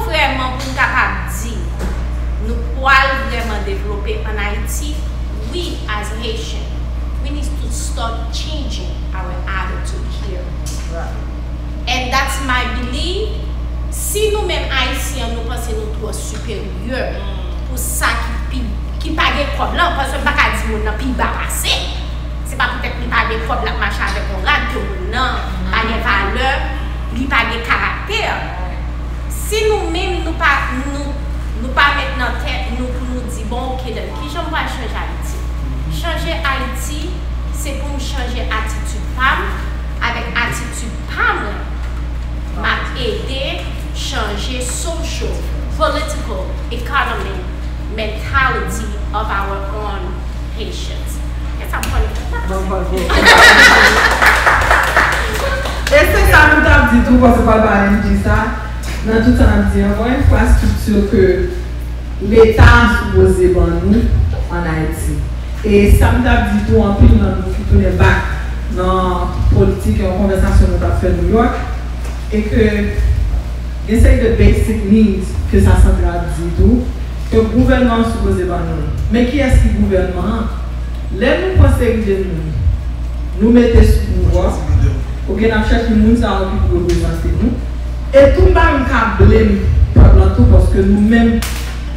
vraiment pour capable dire nous pouvons vraiment développer en Haïti. We as Haitians, we need to start changing our attitude here. And that's my belief. Si nous-mêmes Haïtiens nous pensons nous trop supérieurs pour ça qui pas de problème parce que pas dire nous pays bas passé. C'est pas peut-être qu'il pas de problème machin avec on rad que non, pas de valeur, il pas de caractère. Si nous-mêmes nous pas mettre dans tête nous pour nous dire bon OK qui j'aime pas changer Haïti. Changer Haïti c'est pour changer attitude femme avec attitude femme m'a aidé changer social, political, economic mentality of our own Haitians. It's a point. Et c'est ça nous t'a dit tout parce que papa dit ça. Dans tout temps, dit une infrastructure que l'État a supposé pour nous en Haïti. Et ça nous a dit tout en plus dans nous qui tournent back dans la politique et en conversation que nous avons fait à New York. Et que essaye de basic needs que ça centrale dit tout, que le gouvernement est supposé pour nous. Mais qui est-ce qui gouvernement? Là, nous pensons que nous mettons sous pouvoir. Ok, nous cherchons les gens qui représenter nous. Et tout le monde a blâmé tout parce que nous-mêmes,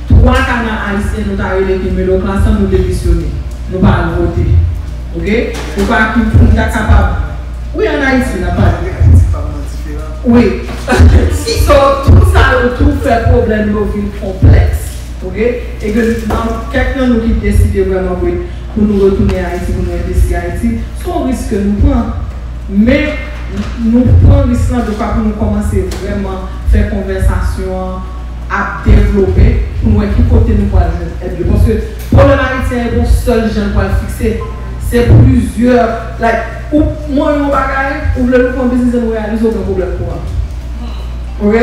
trois canards haïtiens, nous avons été middle class, nous démissionner. Nous ne pouvons pas voter. Ok? Nous ne pouvons pas être capable. Oui, en Haïti, nous n'avons pas. Oui. So, tout ça, tout fait problème complexe. Ok? Et que quelqu'un nous qui décide vraiment pour nous retourner à Haïti, pour nous investir à Haïti, c'est un risque que nous prenons. Mais nous prenons le risque de quoi pour nous commencer vraiment à faire conversation, à développer, pour nous qui côté nous pouvons être. Parce que le problème haïtien est bon seul jeune pour le fixer. C'est plusieurs, ou moi un bagage, ou le nous business nous réaliser aucun problème pour moi. Ok?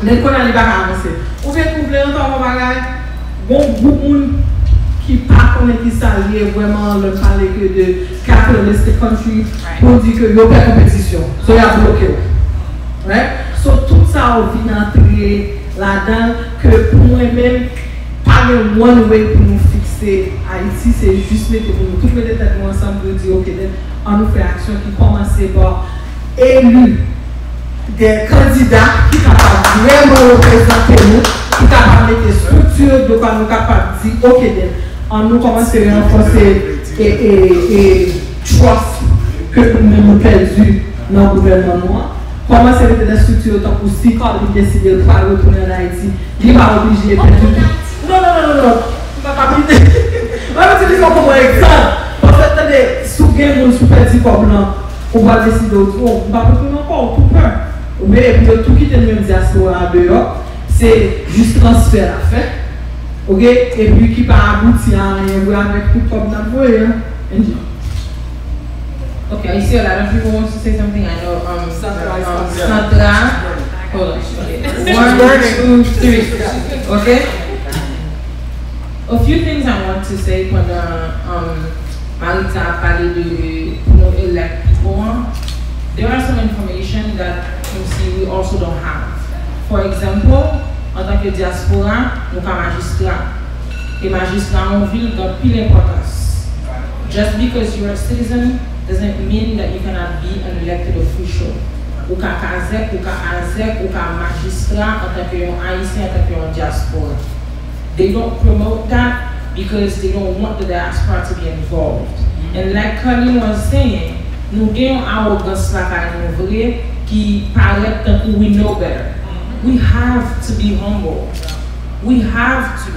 Les qu'on a les bagages avancés. Ou bien vous voulez entendre un bagage, bon groupe qui pas connaît qui s'allie vraiment le parler que de capitalistic country pour dire que y a pas compétition. So y a bloqué. Ouais? So tout ça on vient entrer là-dedans que pour moi-même pas pas de one way pour nous fixer Haïti, c'est juste mettre tout mettre tête ensemble pour dire ok, on nous fait action qui commence par élu des candidats qui sont capables vraiment représenter nous, qui sont capables de mettre des structures, de quoi nous capables de dire ok, on nous commence à renforcer et trust que nous avons perdu dans le gouvernement. Comment c'est des structures tant que si quand il décide de pas retourner en Haïti, il va obligé de perdre. Non. Pas quitter. On va utiliser comme exemple. En fait, attendez, si vous avez un super comme là, on va décider on va retourner encore tout peur. Mais puis tout quitter le même diaspora dehors, c'est juste transfert à faire. OK, et puis qui va aboutir à rien avec tout comme dans le Okay, I see a lot of people want to say something. I know, Sandra. Hold on. Okay. 1, 2, 3. Okay. A few things I want to say when Marita a parlé de elect people. There are some information that you see we also don't have. For example, en tant que diaspora, nous sommes magistrats. Et magistrats en ville ont pile importance. Just because you're a citizen doesn't mean that you cannot be an elected official. Ou ka kazek, ou ka azek, ou ka magistrat en tant que haïtien, en tant que diaspora. They don't promote that because they don't want the diaspora to be involved. And like Colin was saying, nous gagnons arrogance la nous vrai qui paraît tant que we know better. We have to be humble. We have to.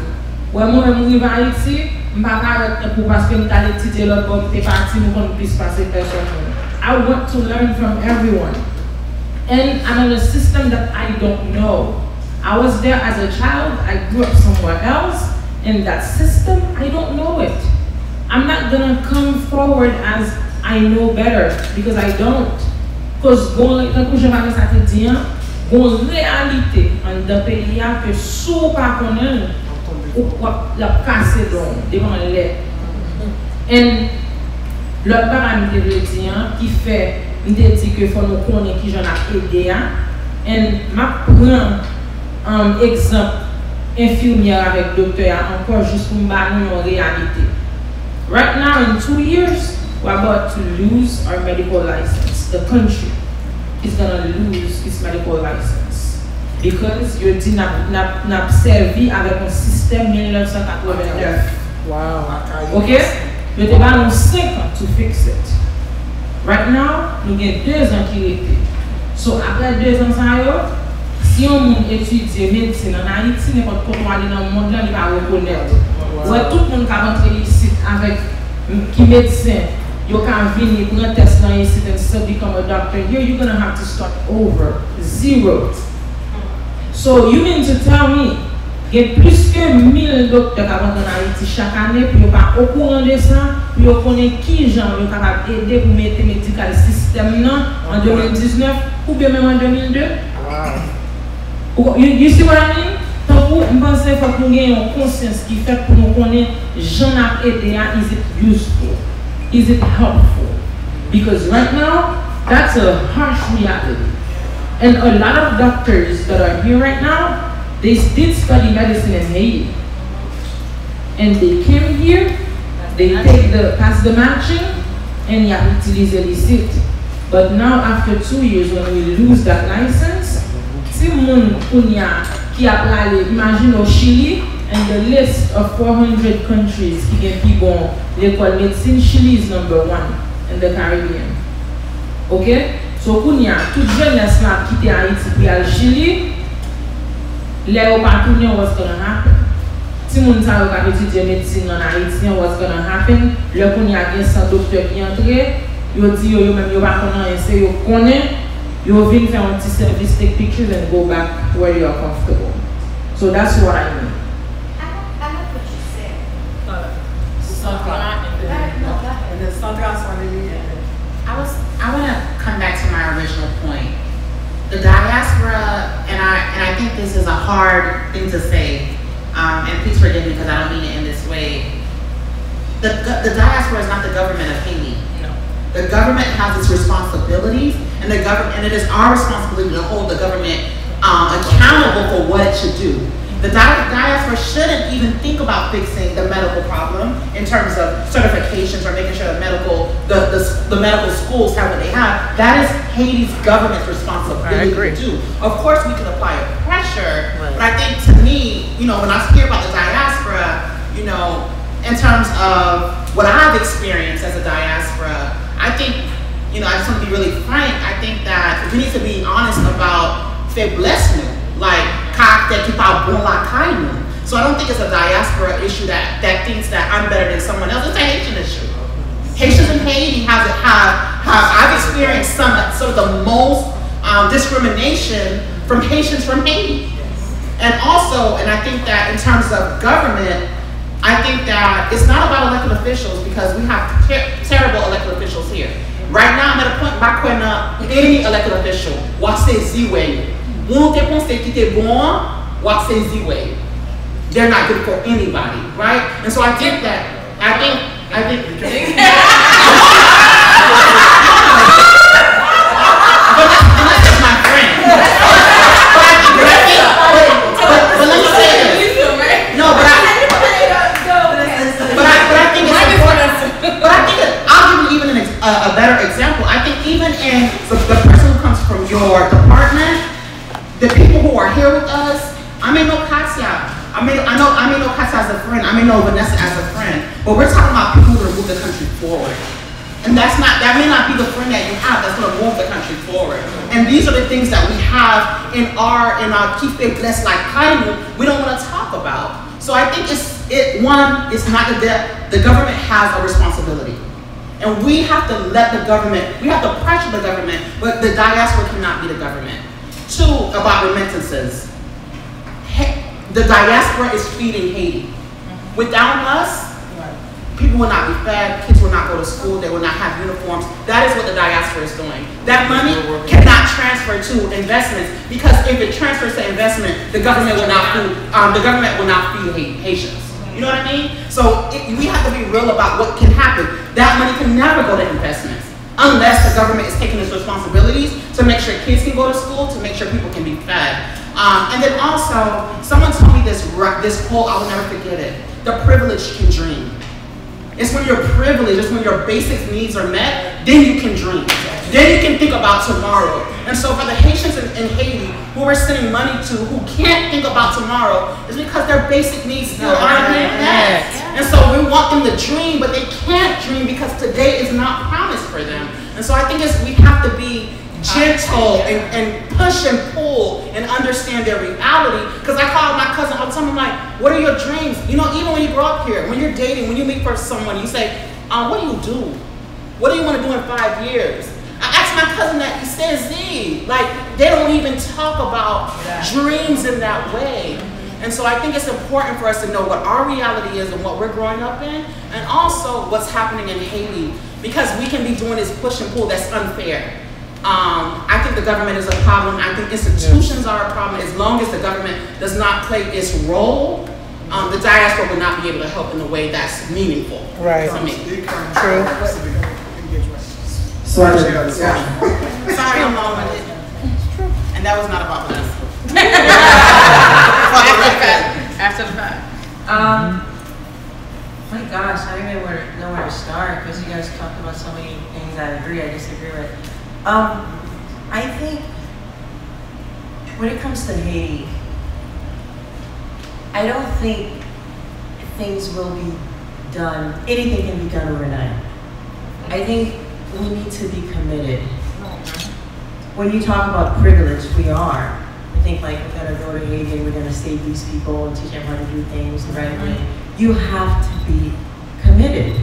When moi je suis en Haïti, je ne vais pas arrêter pour parce que je suis étudier l'autre bord, je suis parti, je ne peux pas passer personne. I want to learn from everyone. And I'm in a system that I don't know. I was there as a child, I grew up somewhere else. In that system, I don't know it. I'm not going to come forward as I know better, because I don't. Because quand je vais ça te dire, une réalité en dans pays que sous pas connaître ou la casser devant les. Et l'autre paramètre qui fait me dit que faut nous connaître qui j'en a aidé et m'a prend un exemple infirmière avec docteur encore juste pour me donner une réalité. Right now in 2 years we're about to lose our medical license. The country is going to lose its medical license because you did not servi avec un système 1989. Wow. Okay? You have 5 ans to fix it. Right now, nous avons 2 ans qui restent. So après 2 ans, si on étudie médecine en Haïti, n'importe quoi aller dans le monde, là, il va reconnaître. Ouais, tout le monde qui a rentré ici avec qui médecin, you can venir pour un test dans ici and still become a doctor. Here, you're gonna have to start over, 0. So you mean to tell me, il y a plus que 1000 docteurs qui rentrent en Haïti chaque année, puis ils ne sont pas au courant de ça, puis ils connaissent qui gens sont capables d'aider pour mettre le médical système en 2019 ou bien même en 2002. Wow. You see what I mean? Donc, je pense qu'il faut que nous ayons une conscience qui fait pour nous connaître gens à aider, is it useful? Is it helpful? Because right now, that's a harsh reality. And a lot of doctors that are here right now, they did study medicine in Haiti. And they came here, they pass the matching, and you have to utilize it. But now after 2 years, when we lose that license, si moun kounya ki apply, imagine au Chile, and the list of 400 countries qui get people l'école médecine, Chile is number 1 in the Caribbean. Okay? So kounya, tout jeunesse là qui était Haïti puis al Chile, les opportunités what's gonna happen. Si moun sa yo ka étudier médecine en Haïti, what's gonna happen? Le kounya gen sans docteur qui entre, yo di yo même yo pas connait essayer yo connaît, yo vinn faire un petit service, take pictures and go back where you are comfortable. So that's what I mean. I like what you said. And then Sandra I want to come back to my original point. The diaspora, and I think this is a hard thing to say, and please forgive me because I don't mean it in this way. The diaspora is not the government of Haiti. No. The government has its responsibilities, and it is our responsibility to hold the government accountable for what it should do. The diaspora shouldn't even think about fixing the medical problem in terms of certifications or making sure the medical schools have what they have. That is Haiti's government's responsibility to do. Of course, we can apply pressure, but I think to me, you know, when I hear about the diaspora, you know, in terms of what I've experienced as a diaspora, I think, you know, I just want to be really frank. I think that we need to be honest about faiblesse, like so I don't think it's a diaspora issue that thinks that I'm better than someone else. It's a Haitian issue. Haitians in Haiti have I've experienced some of the most discrimination from Haitians from Haiti. And also, and I think that in terms of government, I think that it's not about elected officials because we have terrible elected officials here. Right now, I'm at a point back when any elected official, what's the Z-way? They're not good for anybody, right? And so I think that, I think, but that's just my friend. But let me say this. No, but I think it's important. But I think I'll give you even a better example. I think even in the person who comes from your department, the people who are here with us, I may know Katya. I may know Katya as a friend. I may know Vanessa as a friend. But we're talking about people who move the country forward. And that may not be the friend that you have that's going to move the country forward. And these are the things that we have in our keep it blessed like Kainu, we don't want to talk about. So I think it's not the government has a responsibility. And we have to let the government, we have to pressure the government, but the diaspora cannot be the government. Two, about remittances. The diaspora is feeding Haiti. Without us, people will not be fed, kids will not go to school, they will not have uniforms. That is what the diaspora is doing. That money cannot transfer to investments because if it transfers to investment, the government will not feed Haitians. You know what I mean? So we have to be real about what can happen. That money can never go to investments unless the government is taking its responsibilities to make sure kids can go to school, to make sure people can be fed. And then also, someone told me this quote, I will never forget it. The privileged can dream. It's when you're privileged, it's when your basic needs are met, then you can dream. Then you can think about tomorrow. And so for the Haitians in Haiti, who we're sending money to, who can't think about tomorrow, is because their basic needs still aren't being met. And so we want them to dream, but they can't dream because today is not promised for them. And so I think we have to be gentle and push and pull and understand their reality. Because I call my cousin all the time, I'm like, what are your dreams? You know, even when you grow up here, when you're dating, when you meet for someone, you say, what do you do? What do you want to do in 5 years? I asked my cousin that, he says, like, they don't even talk about dreams in that way. And so I think it's important for us to know what our reality is and what we're growing up in, and also what's happening in Haiti, because we can be doing this push and pull that's unfair. I think the government is a problem. I think institutions are a problem. As long as the government does not play its role, the diaspora will not be able to help in a way that's meaningful. Right. For me. True. Sorry, I'm long-winded. And that was not about us. After the fact. My gosh, I don't even know where to start because you guys talked about so many things I agree, I disagree with. I think when it comes to Haiti, I don't think things will be done, anything can be done overnight. I think we need to be committed. When you talk about privilege, we are. I think like we're gonna go to Haiti and we're gonna save these people and teach them how to do things the right way. You have to be committed.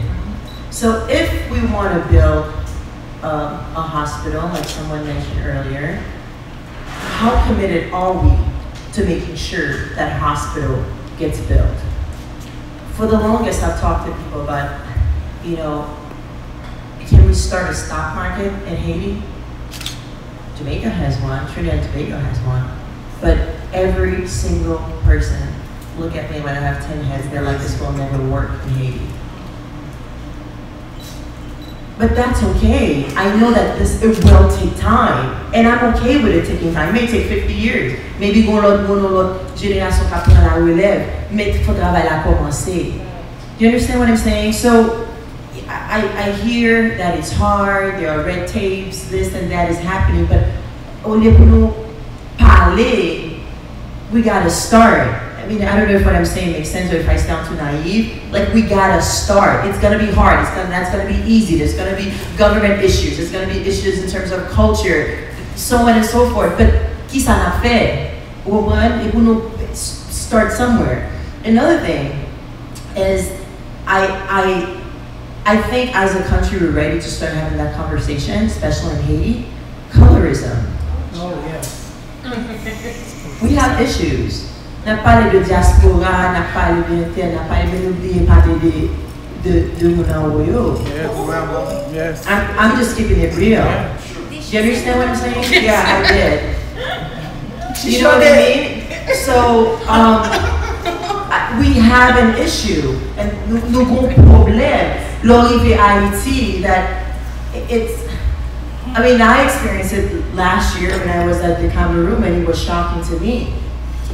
So if we want to build a hospital, like someone mentioned earlier, how committed are we to making sure that hospital gets built? For the longest, I've talked to people about, you know, can we start a stock market in Haiti? Jamaica has one, Trinidad and Tobago has one, but every single person look at me when I have 10 heads, they're like, this will never work in Haiti. But that's okay. I know that it will take time. And I'm okay with it taking time. It may take 50 years. Maybe go l'autre génération qui prend la relève. Mais il faut travailler à commencer. You understand what I'm saying? So I hear that it's hard, there are red tapes, this and that is happening, but au lieu pour nous parler, we gotta start. I mean, I don't know if what I'm saying makes sense or if I sound too naive. Like, we gotta start. It's gonna be hard. That's gonna be easy. There's gonna be government issues. There's gonna be issues in terms of culture, so on and so forth. But qui ça n'a fait? Woman, it will start somewhere. Another thing is, I think as a country we're ready to start having that conversation, especially in Haiti. Colorism. Oh yes. We have issues. N'a parlé de diaspora, n'a parlé d'inter, n'a parlé de mon envoyo. Yes. I'm just keeping it real. Yeah. You understand what I'm saying? Yeah, I did. You know what I mean? So, we have an issue, and nous avons problème. L'arrivée à Haiti, that it's, I mean, I experienced it last year when I was at the Cameroon, and it was shocking to me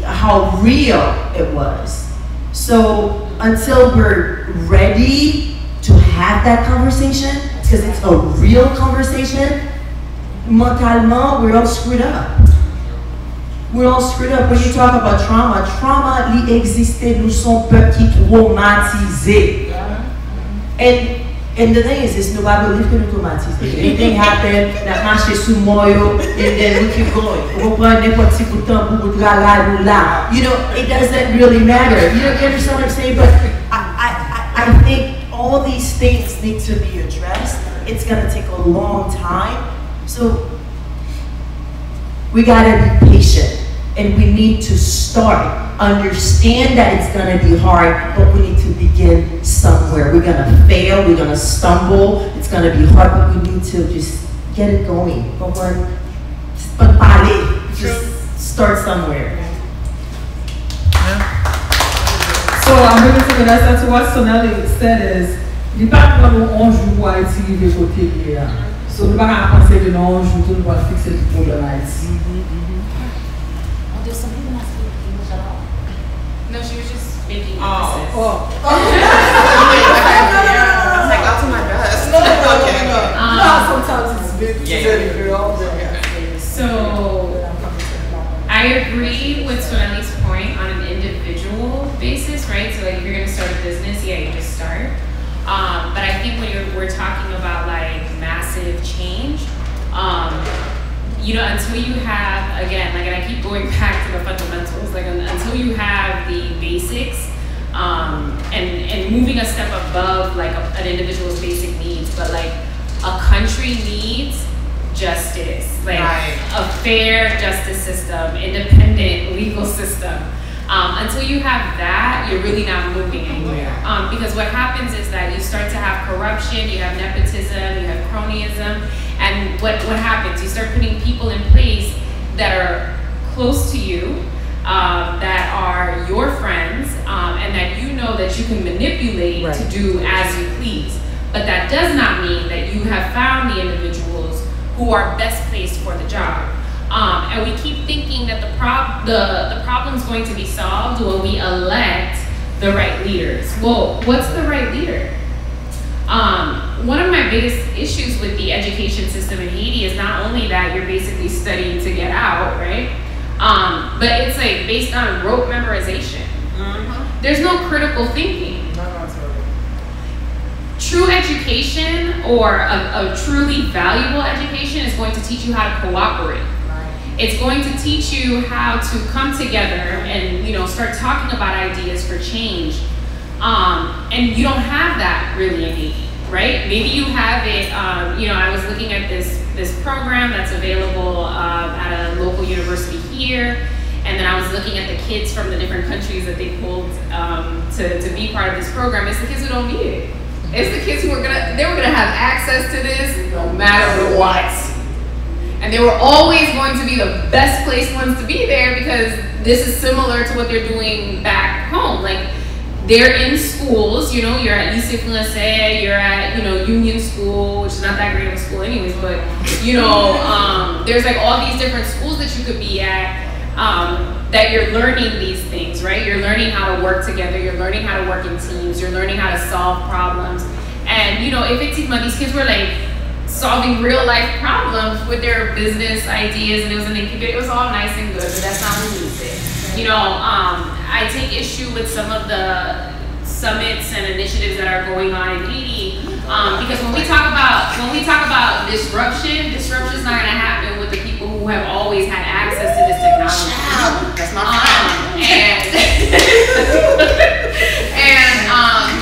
how real it was. So until we're ready to have that conversation, because it's a real conversation, mentalement, we're all screwed up. We're all screwed up. When you talk about trauma, trauma li existe, nous sommes peuple qui traumatisé. And the thing is, nous pas believe que nous traumatisé. Anything happen, n'a marché sous moyo, and then we keep going. On prend n'importe petit bout de temps pour là. You know, it doesn't really matter. You understand what I'm saying? But I think all these things need to be addressed. It's gonna take a long time. So we gotta be patient, and we need to start. Understand that it's gonna be hard, but we need to begin somewhere. We're gonna fail, we're gonna stumble, it's gonna be hard, but we need to just get it going. Just start somewhere. So I'm going to take an answer to what Sonali said is, il pas prendre un jour pour Haïti river côté là. So nous pas penser que non, un jour tout va fixer le problème Haïti. No, she was just making emphasis. I was like, I'll do my best. No, sometimes it's big. So I agree with Sonali's point on an individual basis, right? So like if you're gonna start a business, yeah, you just start. But I think when we're talking about like massive change, you know, until you have, again, like, and I keep going back to the fundamentals, like until you have the basics, and moving a step above like an individual's basic needs, but like a country needs justice, like a fair justice system, independent legal system. Until you have that, you're really not moving anywhere. Because what happens is that you start to have corruption, you have nepotism, you have cronyism, and what happens? You start putting people in place that are close to you, that are your friends, and that you know that you can manipulate to do as you please. But that does not mean that you have found the individuals who are best placed for the job. And we keep thinking that the problem's going to be solved when we elect the right leaders. Well, what's the right leader? One of my biggest issues with the education system in Haiti is not only that you're basically studying to get out, right? But it's like based on rote memorization. There's no critical thinking. True education, or a truly valuable education, is going to teach you how to cooperate. It's going to teach you how to come together and, you know, start talking about ideas for change. And you don't have that really in Haiti, right? Maybe you have it, you know, I was looking at this program that's available at a local university here, and then I was looking at the kids from the different countries that they pulled to be part of this program. It's the kids who don't need it. It's the kids who were gonna have access to this no matter what. And they were always going to be the best placed ones to be there because this is similar to what they're doing back home. Like, they're in schools, you know, you're at lycée français, you're at, you know, Union School, which is not that great of a school anyways, but, you know, there's like all these different schools that you could be at, that you're learning these things, right? You're learning how to work together, you're learning how to work in teams, you're learning how to solve problems. And, you know, effectivement, these kids were like solving real life problems with their business ideas, and it was an incubator. It was all nice and good, but that's not what we said. You know, I take issue with some of the summits and initiatives that are going on in Haiti, because when we talk about disruption is not going to happen with the people who have always had access to this technology. That's my friend. And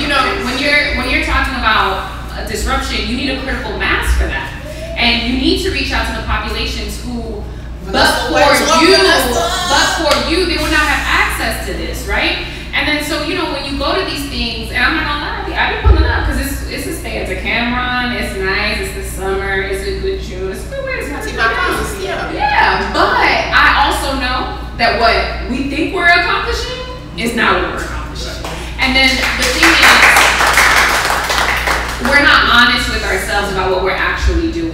you know, when you're talking about disruption, you need a critical mass for that, and you need to reach out to the populations who, but for you, they would not have access to this, right? And then so, you know, when you go to these things, and I'm not gonna lie, I've been pulling up because it's a stay at the Cameron, it's nice, it's the summer, it's a good June, it's a good way to see my cousins. Yeah, but I also know that what we think we're accomplishing is not what we're accomplishing. And then the thing is, we're not honest with ourselves about what we're actually doing.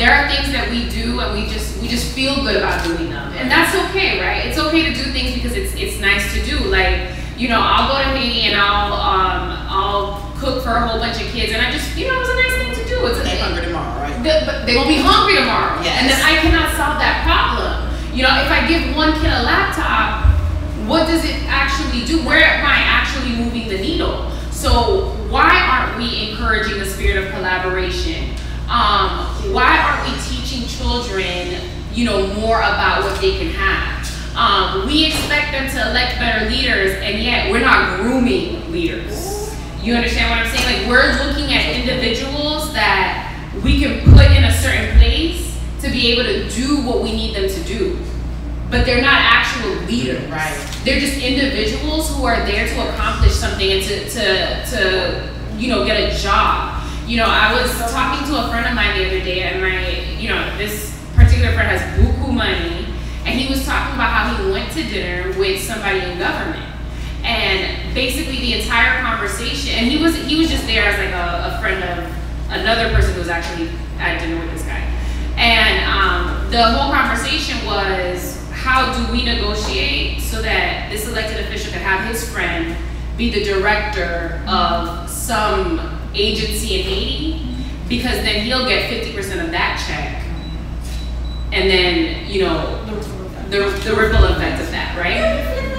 There are things that we do and we just feel good about doing them, and that's okay, right? It's okay to do things because it's nice to do. Like, you know, I'll go to Haiti and I'll cook for a whole bunch of kids, and I just, you know, it was a nice thing to do. They're hungry tomorrow, right? But they're gonna be hungry tomorrow, yes. And then I cannot solve that problem. You know, if I give one kid a laptop, what does it actually do? Where am I actually moving the needle? So why aren't we encouraging the spirit of collaboration? Why aren't we teaching children, you know, more about what they can have? We expect them to elect better leaders, and yet we're not grooming leaders. You understand what I'm saying? Like, we're looking at individuals that we can put in a certain place to be able to do what we need them to do. But they're not actual leaders. Right. They're just individuals who are there to accomplish something and to you know, get a job. You know, I was talking to a friend of mine the other day, and this particular friend has buku money, and he was talking about how he went to dinner with somebody in government. And basically the entire conversation, and he was just there as like a friend of another person who was actually at dinner with this guy. And the whole conversation was, how do we negotiate so that this elected official can have his friend be the director of some agency in Haiti, because then he'll get 50% of that check, and then, you know, the ripple effect of that, right?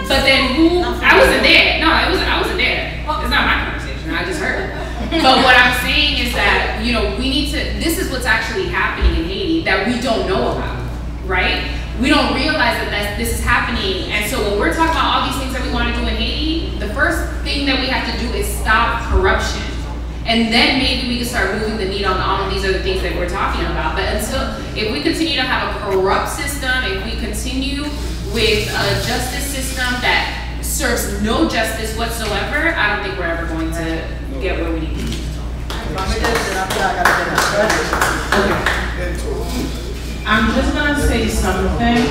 But then I wasn't there. No, I wasn't there. It's not my conversation, I just heard. But what I'm saying is that, you know, we need to, this is what's actually happening in Haiti that we don't know about, right? We don't realize that this is happening. And so when we're talking about all these things that we want to do in Haiti, the first thing that we have to do is stop corruption. And then maybe we can start moving the needle on all of these other things that we're talking about. But if we continue to have a corrupt system, if we continue with a justice system that serves no justice whatsoever, I don't think we're ever going to get where we need to be. I'm just gonna say something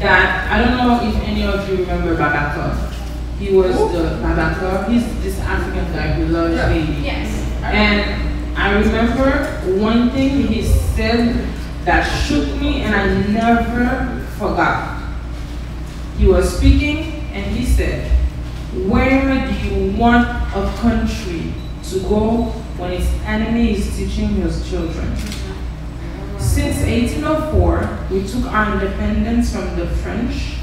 that I don't know if any of you remember Babaka. He was the Babaka. He's this African guy who loves Haiti. Yes. And I remember one thing he said that shook me, and I never forgot. He was speaking, and he said, "Where do you want a country to go when its enemy is teaching his children?" Since 1804, we took our independence from the French,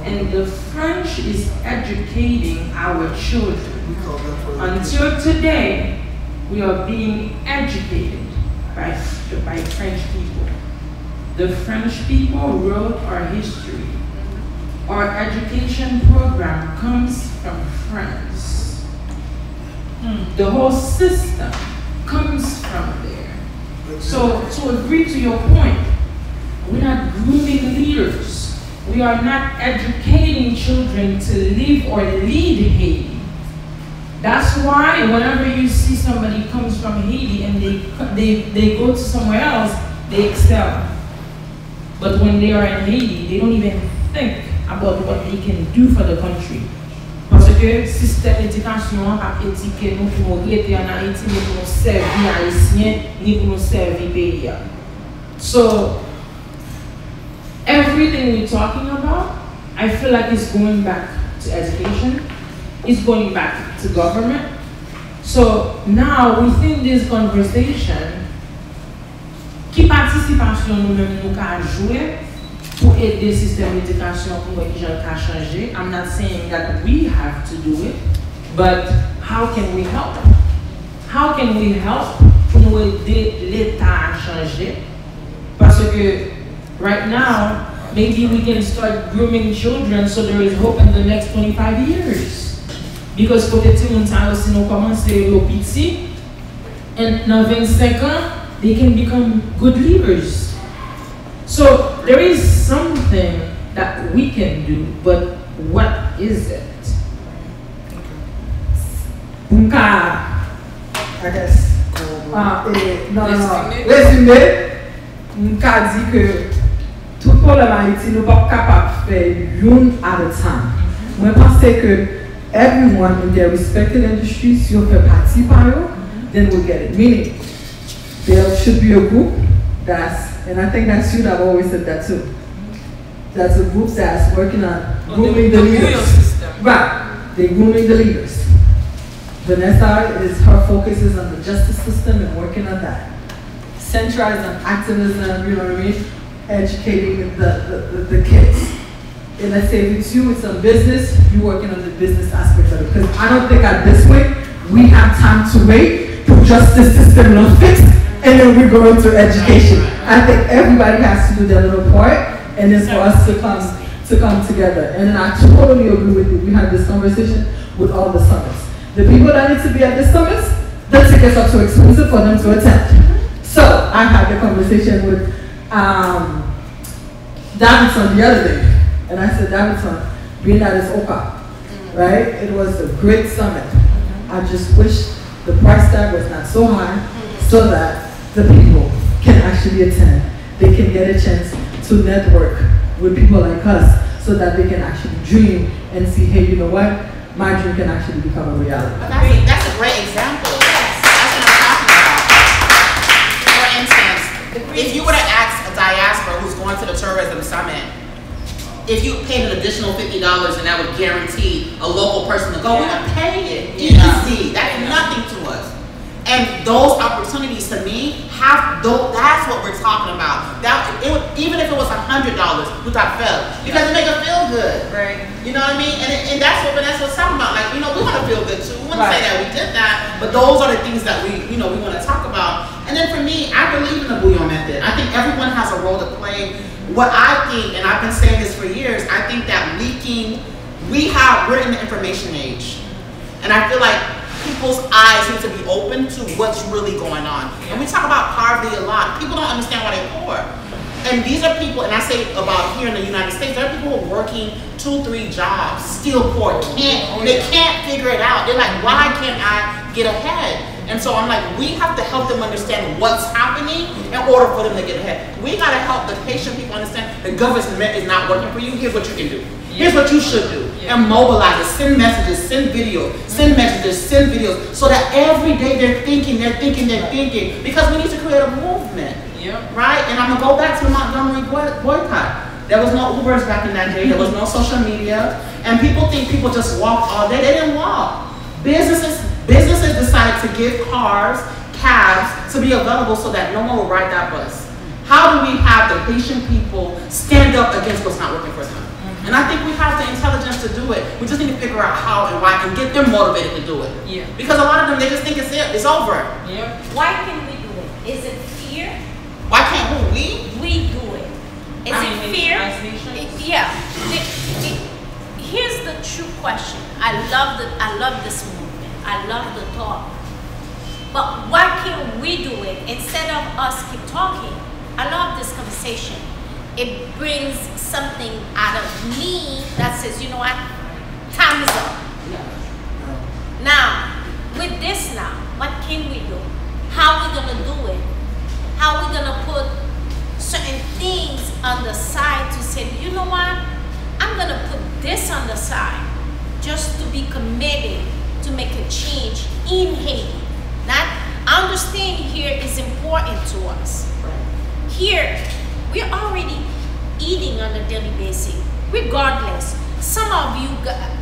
and the French is educating our children. Until today, we are being educated by French people. The French people wrote our history. Our education program comes from France. The whole system comes from there. So to agree to your point, we're not grooming leaders. We are not educating children to live or lead Haiti. That's why whenever you see somebody comes from Haiti and they go to somewhere else, they excel. But when they are in Haiti, they don't even think about what they can do for the country. Parce que que système d'éducation n'a pas éduqué nous pour nous rester en Haïti, ni pour nous servir haïtiens, ni pour nous servir pays. So, everything we're talking about, I feel like it's going back to education, it's going back to government. So now within this conversation, qui participation nous-mêmes nous avons joué pour aider le système d'éducation pour que les gens changer. I'm not saying that we have to do it, but how can we help? How can we help pour nous aider l'État à changer? Parce que right now, maybe we can start grooming children so there is hope in the next 25 years. Because peut-être si nous commençons au petit, and dans 25 ans, they can become good leaders. So there is something that we can do, but what is it? I guess. Résumé, m'ka dit que tout problème Haïti nous pas capable de faire one at a time. Moi pense que everyone in their respected industries, si on fait partie par eux, then we'll get it. Meaning, there should be a group and I think that's you that have always said that too. That's a group that's working on grooming the leaders. Right, they're grooming the leaders. Vanessa, her focus is on the justice system and working on that. Centra is on activism, you know what I mean? Educating the kids. And let's say if it's you, it's on business, you're working on the business aspect of it. Because I don't think at this point, we have time to wait for justice system to fix, and then we go into education. I think everybody has to do their little part, and it's for us to come together. And then I totally agree with you. We had this conversation with all the summits. The people that need to be at the summits, the tickets are too expensive for them to attend. So I had the conversation with Davidson the other day. And I said, Davidson, being that it's okap, right? It was a great summit. I just wish the price tag was not so high so that the people can actually attend. They can get a chance to network with people like us so that they can actually dream and see, hey, you know what? My dream can actually become a reality. But that's a great example. That's what I'm talking about. For instance, if you were to ask a diaspora who's going to the tourism summit, if you paid an additional $50 and that would guarantee a local person to go, we're going to pay it. Easy. That's nothing to us. And those opportunities to me, that's what we're talking about. Even if it was $100, we thought felt. Because it make us feel good. Right. You know what I mean? And that's what Vanessa's talking about. Like, we want to feel good too. We want to say that we did that, but those are the things that we want to talk about. And then for me, I believe in the bouillon method. I think everyone has a role to play. What I think, and I've been saying this for years, I think that we're in the information age. And I feel like people's eyes need to be open to what's really going on. And we talk about poverty a lot. People don't understand why they're poor. And these are people, and I say about here in the United States, there are people who are working 2-3 jobs, still poor, they can't figure it out. They're like, why can't I get ahead? And so I'm like, we have to help them understand what's happening in order for them to get ahead. We gotta help the patient people understand the government is not working for you. Here's what you can do. Here's what you should do. And mobilize it, send messages, send videos, send messages, send videos, so that every day they're thinking, because we need to create a movement, right? And I'm gonna go back to the Montgomery boycott. There was no Ubers back in that day, there was no social media, and people think people just walked all day. They didn't walk. Businesses decided to give cabs to be available so that no one will ride that bus. How do we have the patient people stand up against what's not working for them? And I think we have the intelligence to do it. We just need to figure out how and why and get them motivated to do it. Because a lot of them, they just think it's over. Why can we do it? Is it fear? Why can't we? We do it. Is it fear? Here's the true question. I love this movement. I love the thought. But why can't we do it instead of us keep talking? I love this conversation. It brings something out of me that says, you know what? Time is up. Now, with this now, what can we do? How are we gonna do it? How are we gonna put certain things on the side to say, you know what? I'm gonna put this on the side just to be committed to make a change in Haiti. Not, I understand here is important to us. Here, we're already eating on a daily basis, regardless. Some of you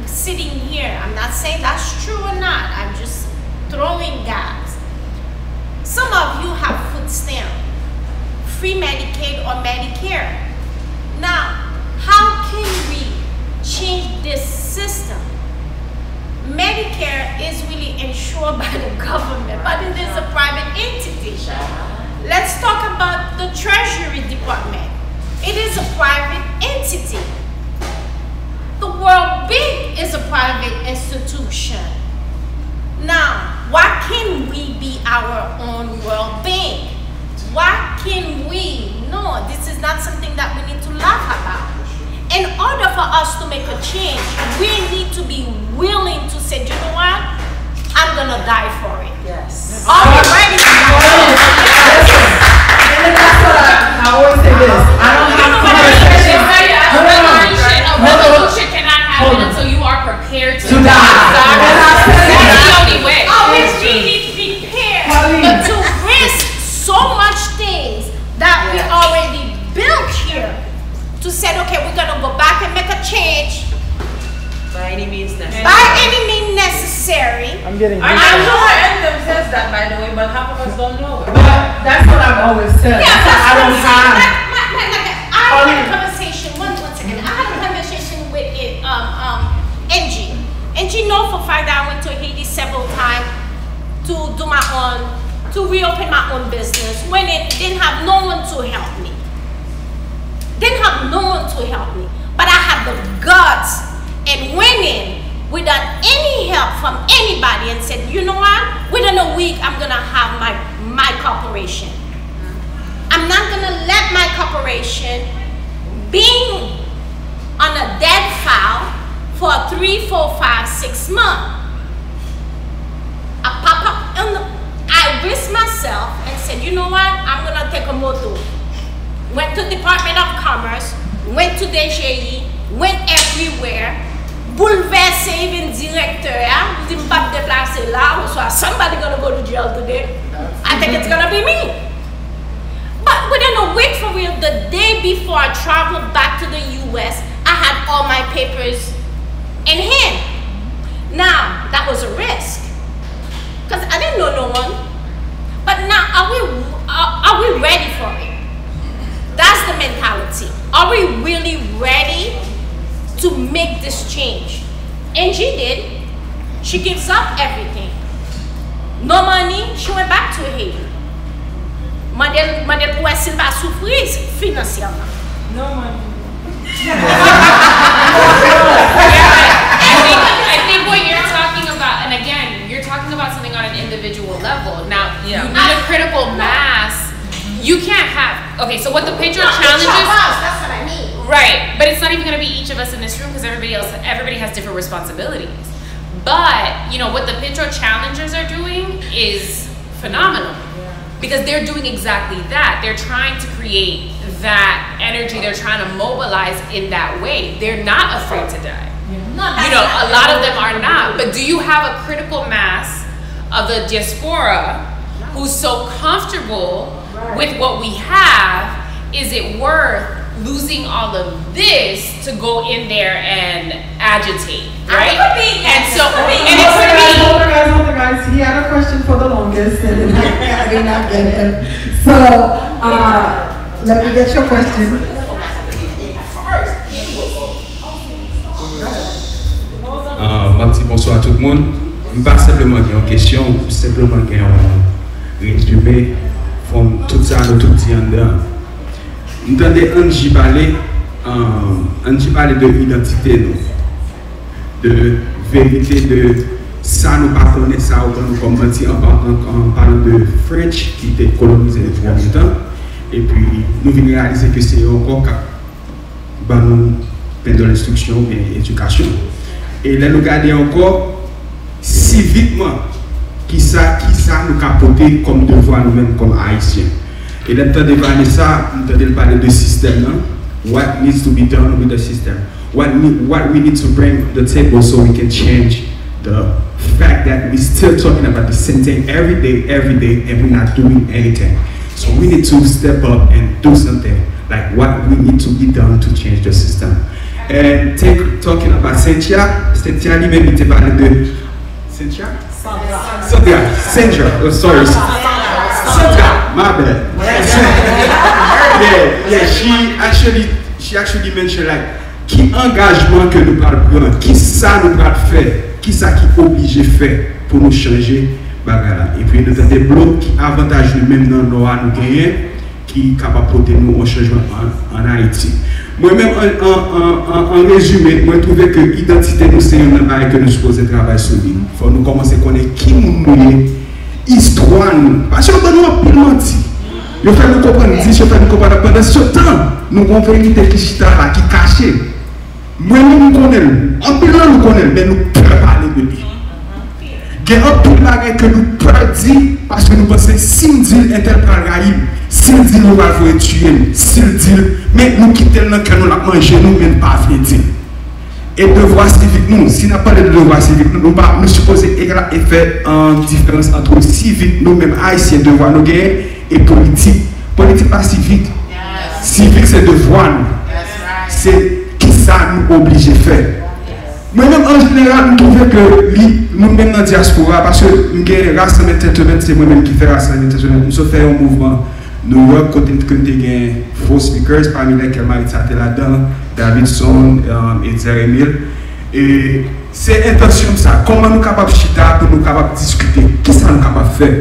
sitting here, I'm not saying that's true or not, I'm just throwing gaps. Some of you have food stamp, free Medicaid or Medicare. Now, how can we change this system? Medicare is really insured by the government, but it is a private entity. Let's talk about the Treasury Department. It is a private entity. The World Bank is a private institution. Now, why can't we be our own World Bank? Why can't we? No, this is not something that we need to laugh about. In order for us to make a change, we need to be willing to say, you know what? I'm gonna die for it. Yes. Are we ready to die? And that's what I always say this. I don't have conversations. A revolution cannot happen until you are prepared to die. That's the only way. Always be prepared, but to risk so much things that we already built here, to say, okay, we're gonna go back and make a change. By any means necessary. By any means necessary. I'm getting I know Anthem says that, by the way, but half of us don't know it. But that's what I've always said. Yeah, that's I don't have. I had a conversation, one second. I had a conversation with Angie. Angie know for a fact that I went to Haiti several times to do my own, to reopen my own business when it didn't have no one to help me. Didn't have no one to help me. But I had the guts and went in without any help from anybody and said, you know what? Within a week, I'm gonna have my corporation. I'm not gonna let my corporation being on a dead file for 3, 4, 5, 6 months. I pop up and I risked myself and said, you know what? I'm gonna take a moto. Went to Department of Commerce, went to DGI, went everywhere. Bouleversé even directeur, somebody gonna go to jail today. I think it's gonna be me. But within a week, for real, the day before I traveled back to the US, I had all my papers in hand. Now, that was a risk, because I didn't know no one. But now, are we ready for it? That's the mentality. Are we really ready to make this change? And she did. She gives up everything. No money, she went back to Haiti. Mandel pour elle va souffrir financièrement. No money. I think what you're talking about, and again, you're talking about something on an individual level. Now, you need a critical mass. You can't have, okay, so what the Patreon challenge is, That's what I mean. right, but it's not even gonna be each of us in this room because everybody has different responsibilities. But, you know, what the Patreon challengers are doing is phenomenal because they're doing exactly that. They're trying to create that energy. They're trying to mobilize in that way. They're not afraid to die. You know, a lot of them are not, but do you have a critical mass of the diaspora who's so comfortable with what we have? Is it worth losing all of this to go in there and agitate, right? And so, and it's Hold on, guys. He had a question for the longest, and I did not get it. So, let me get your question. Bonsoir à tout le monde. Je ne vais pas simplement une question, simplement un résumé de tout ça, de tout ça en dedans. Nous entendons Angie parler de l'identité, de vérité, de ça, nous ne connaissons pas ça, nous en parlant de French qui était colonisé depuis longtemps. Et puis nous venons réaliser que c'est encore de l'instruction et l'éducation. Et là, nous regardons encore civiquement qui ça nous capoter comme devoir nous-mêmes comme Haïtiens. Et là, nous entendons parler ça, nous entendons parler de système, what needs to be done with the system. what we need to bring to the table so we can change the fact that we're still talking about the same thing every day, and we're not doing anything. So we need to step up and do something, like what we need to be done to change the system. And talking about Cynthia, lui-même était parlé de Cynthia? Sandra, oh sorry. Sandra, my bad. Yeah, she actually mentioned like, qui engagement que nous parlons prendre, qui ça nous parlons faire, qui ça qui est obligé faire pour nous changer bagala. Et puis nous avons des blocs qui avantagent nous-mêmes dans nos nous gagner, qui est capable de porter nous un changement en Haïti. Moi-même, en résumé, moi je trouve que l'identité nous c'est un travail que nous supposons travailler sur lui. Il faut nous commencer à connaître qui nous sommes, histoire nous. Parce que nous avons pile menti. Il faut nous comprendre, il faut nous comprendre pendant ce temps, nous avons une vérité qui est là, qui est cachée. Moi-même, nous connaissons, en pile nous connaissons, mais nous ne pouvons pas parler de lui. Il y a un peu de choses que nous pouvons dire parce que nous pensons que si nous disons interprète, si nous disons nous allons tuer, si nous disons, mais nous quittons le que nous l'avons mangé, nous ne pouvons pas dire. Et devoir civique, nous, si nous n'avons pas de devoir civique, nous supposons faire une différence entre civique, nous-mêmes haïtiens, devoir nous gagner, et politique. Politique pas civique. Civique, c'est devoir nous. C'est qui ça nous oblige de faire. Moi-même, en général, je trouve que nous-mêmes dans la diaspora, parce que nous avons un rassemblement internet, c'est moi-même qui fais un rassemblement internet. Nous avons fait un mouvement New York, côté que nous avons faux speakers, parmi lesquels Marita était là-dedans, Davidson et Zeremil. Et c'est intention ça. Comment nous sommes capables de chita pour nous capables de discuter? Qui ça nous capable de faire?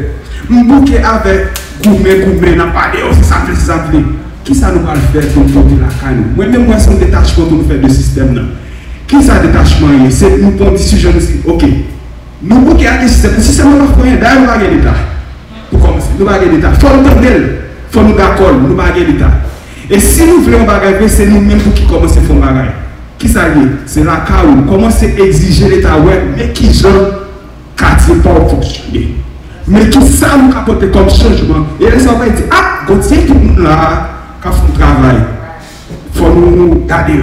Nous bouquons avec gourmet, nous parlons, c'est ça, c'est ça. Qui ça nous va faire pour nous porter la canne? Moi-même, moi, c'est un détachement pour nous faire le système. Qui ça détachement? C'est nous prendre une décision aussi. Ok. Nous bouquons avec le système. Le système n'a pas rien. D'ailleurs, nous n'avons pas d'État. Pour commencer, nous n'avons pas d'État. Il faut nous donner. Il faut nous d'accord. Nous n'avons pas d'État. Et si nous voulons bagager, c'est nous-mêmes pour qui commencer à faire un bagage. Qui ça y est? C'est la cas où commencer à exiger l'État, ouais, mais qui genre, quartier pas fonctionner. Mais qui ça nous apporter comme changement? Et là, ça va dire, ah, quand c'est tout le monde là, quand on travaille, il faut nous garder.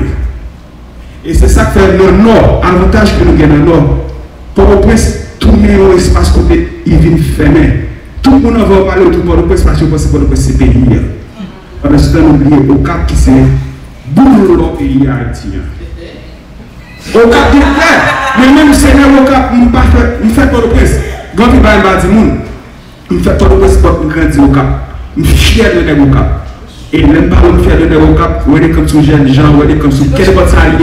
Et c'est ça qui fait le Nord, avantage que nous gagnons le Nord. Pour au prince, tourner un espace côté, il vient fermer. Tout le monde va parler autour de prince parce que pour le prince, c'est pays. Pendant ce temps, on oublie okap qui c'est boulot le pays haïtien. Okap dit, mais même si c'est un okap, il fait pas le prince. Quand il va à Badimoun, il fait pas le prince pour grandir okap. Il fait fier de l'okap. Et même pas on fait de okap, on est comme sous jeunes gens, on est comme sous quel bataille,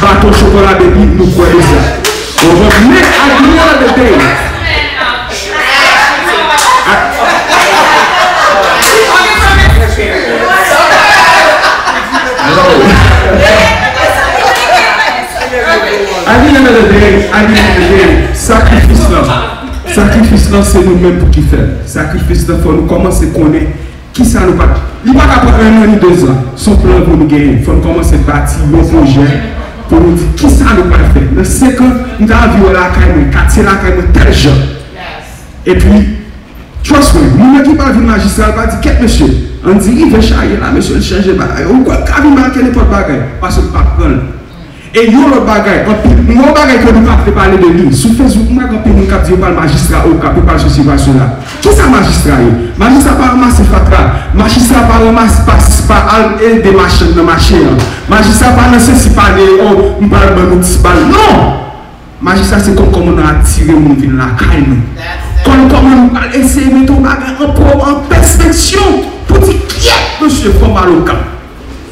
bateau chocolat de vie, nous croyons ça. On va mettre à l'heure de day. À the end of the day, sacrifice là, c'est nous-mêmes pour qui faire. Sacrifice là, il faut nous commencer à connaître qui ça nous bat. Il n'y a pas qu'après 1 an ni 2 ans, son plan pour nous gagner. Il faut commencer à bâtir nos projets pour nous dire qui ça nous va faire. Dans 5 ans, nous avons vu la caille, quartier la caille, tel genre. Et puis, trust me, nous qui parlons du magistrat, on va dire, qu'est-ce monsieur? On dit, il veut changer là, monsieur, il change de bagaille. Ou quoi, quand il marque n'importe bagaille, parce que pas prendre. Et il y a l'autre bagaille, l'autre bagaille que nous avons fait parler de lui. Sur Facebook, nous avons dit par le magistrat au cap, par cette situation-là. Qui est ce magistrat? Magistrat pas ramasser fatra. Magistrat pas ramasser pas des machines dans la machine. Magistrat pas nécessaire pas de non! Magistrat c'est comme on a attiré mon ville la caille. Comme on a essayé de mettre un bagage en perspection pour dire qui est monsieur formal au cap.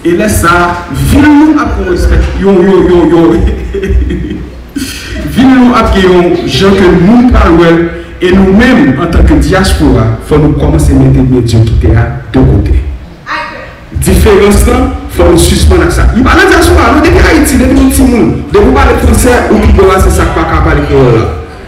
Et là, ça, viens-nous à qu'on respecte. Viens-nous à qu'on gens que nous parlons et nous-mêmes, en tant que diaspora, il faut nous commencer à mettre des médiocrités de côté. Différence, il faut nous suspendre ça. Il parle de la diaspora, nous sommes Haïti, nous sommes petits monde. De vous parler français ou qui c'est ça qui ne parler là.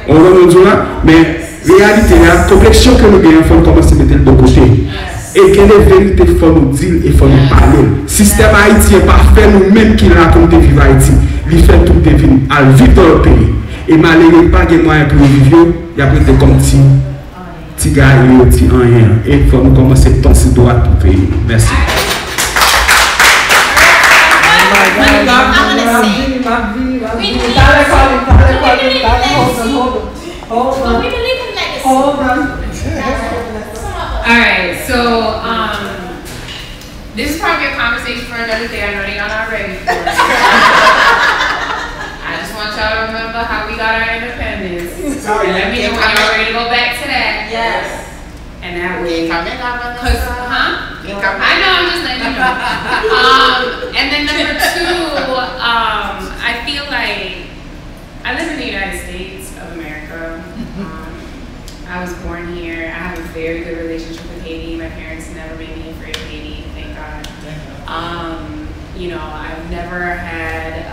On va nous dire, mais réalité, la complexion que nous gagnons, il faut commencer à mettre de côté. Et que les vérités, il faut nous dire et il faut nous parler. Le système haïtien n'est pas fait nous-mêmes qui raconte vivre Haïti. Il fait tout vivre à vivre dans le pays. Et malheureusement, pas de moyens pour vivre, il y a peut-être comme petit gars, petit rien. Et il faut nous commencer à penser droit pour le pays. Merci. Hold on. Alright, so this is probably a conversation for another day. I know y'all not ready for it. I just want y'all to remember how we got our independence. And let me know when y'all ready to go back to that. Yes. And that way. Huh? I know, I'm just letting you know. And then number two, I feel like I live in the United States of America. I was born here. I have a very good relationship with Haiti. My parents never made me afraid of Haiti, thank God. You know, I've never had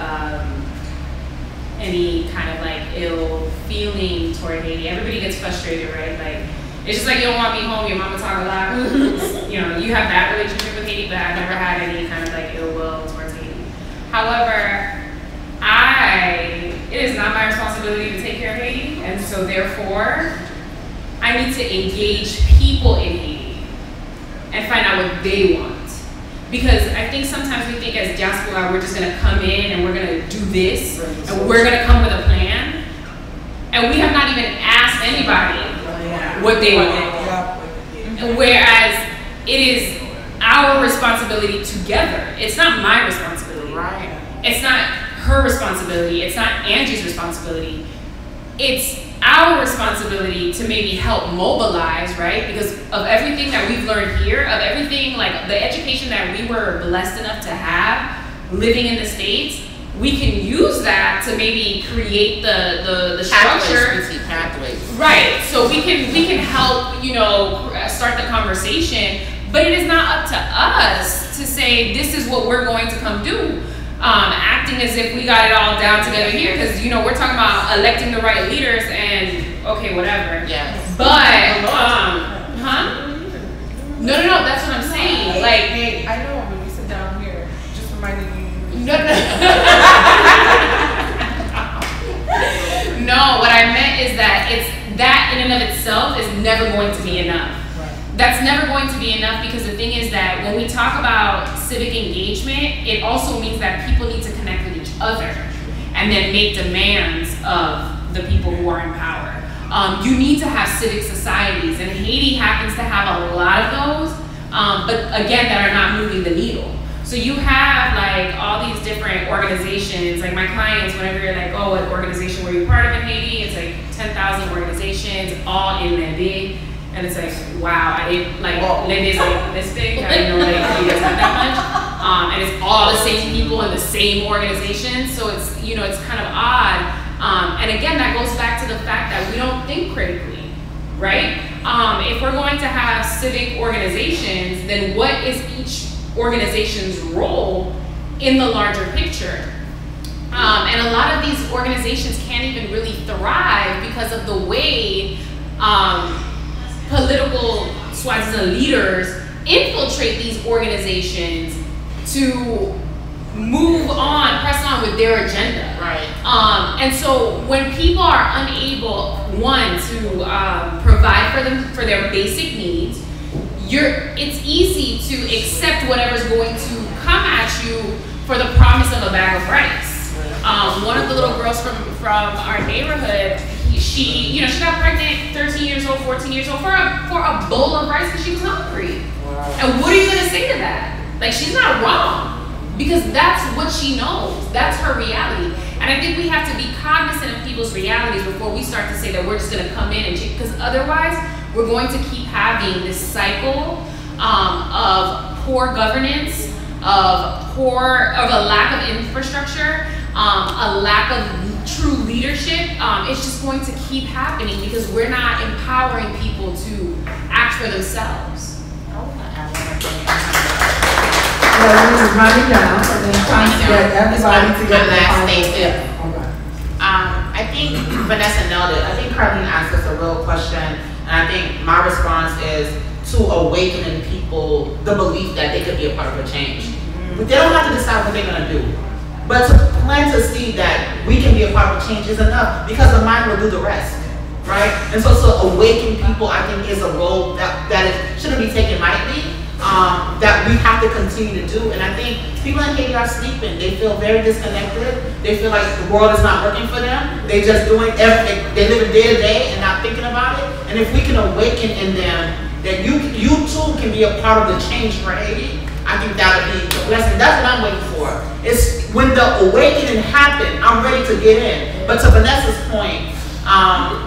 any kind of like ill feeling toward Haiti. Everybody gets frustrated, right? Like, it's just like you don't want me home, your mama talk a lot. You know, you have that relationship with Haiti, but I've never had any kind of like ill will towards Haiti. However, it is not my responsibility to take care of Haiti, and so therefore, I need to engage people in Haiti and find out what they want. Because I think sometimes we think as diaspora, we're just gonna come in and we're gonna do this, and we're gonna come with a plan, and we have not even asked anybody what they want. Whereas it is our responsibility together. It's not my responsibility. Right. It's not her responsibility. It's not Angie's responsibility. It's our responsibility to maybe help mobilize, right? Because of everything that we've learned here, of everything, like the education that we were blessed enough to have living in the States, we can use that to maybe create the structure. Pathways. Right, so we can help, you know, start the conversation, but it is not up to us to say this is what we're going to come do. Acting as if we got it all down together here, because you know we're talking about electing the right leaders and okay, whatever. Yes. But No, that's what I'm saying. Like, hey, I know when we sit down here, just reminding you. No. No, what I meant is that that in and of itself is never going to be enough. That's never going to be enough, because the thing is that when we talk about civic engagement, it also means that people need to connect with each other and then make demands of the people who are in power. You need to have civic societies, and Haiti happens to have a lot of those, but again, that are not moving the needle. So you have like all these different organizations, like my clients, whenever you're like, oh, what organization were you part of in Haiti? It's like 10,000 organizations, all in that big. And it's like, wow, I didn't, like, Lindy's like this big, I didn't know like you guys have that much. And it's all the same people in the same organization, so it's, you know, it's kind of odd. And again, that goes back to the fact that we don't think critically, right? If we're going to have civic organizations, then what is each organization's role in the larger picture? And a lot of these organizations can't even really thrive because of the way political Swaziland leaders infiltrate these organizations to move on, press on with their agenda. Right. And so when people are unable, one, to provide for them for their basic needs, it's easy to accept whatever's going to come at you for the promise of a bag of rice. One of the little girls from our neighborhood, she got pregnant, 13 years old, 14 years old, for a bowl of rice because she was hungry. Wow. And what are you gonna say to that? Like, she's not wrong, because that's what she knows. That's her reality. And I think we have to be cognizant of people's realities before we start to say that we're just gonna come in and change, because otherwise we're going to keep having this cycle of poor governance, of a lack of infrastructure, a lack of true leadership. It's just going to keep happening because we're not empowering people to act for themselves. Well, we're running down, and then trying to get everybody to get their final step. I think Vanessa nailed it. I think Carlene asked us a real question, and I think my response is to awaken in people the belief that they could be a part of a change. But they don't have to decide what they're going to do. But to plant a seed that we can be a part of change is enough, because the mind will do the rest, right? And so awaken people, I think, is a role that it shouldn't be taken lightly, that we have to continue to do. And I think People in Haiti are sleeping. They feel very disconnected. They feel like the world is not working for them. They just doing everything. They live day to day and not thinking about it. And if we can awaken in them that you too can be a part of the change for Haiti, I think that would be a blessing. That's what I'm waiting for. It's when the awakening happens, I'm ready to get in. But to Vanessa's point,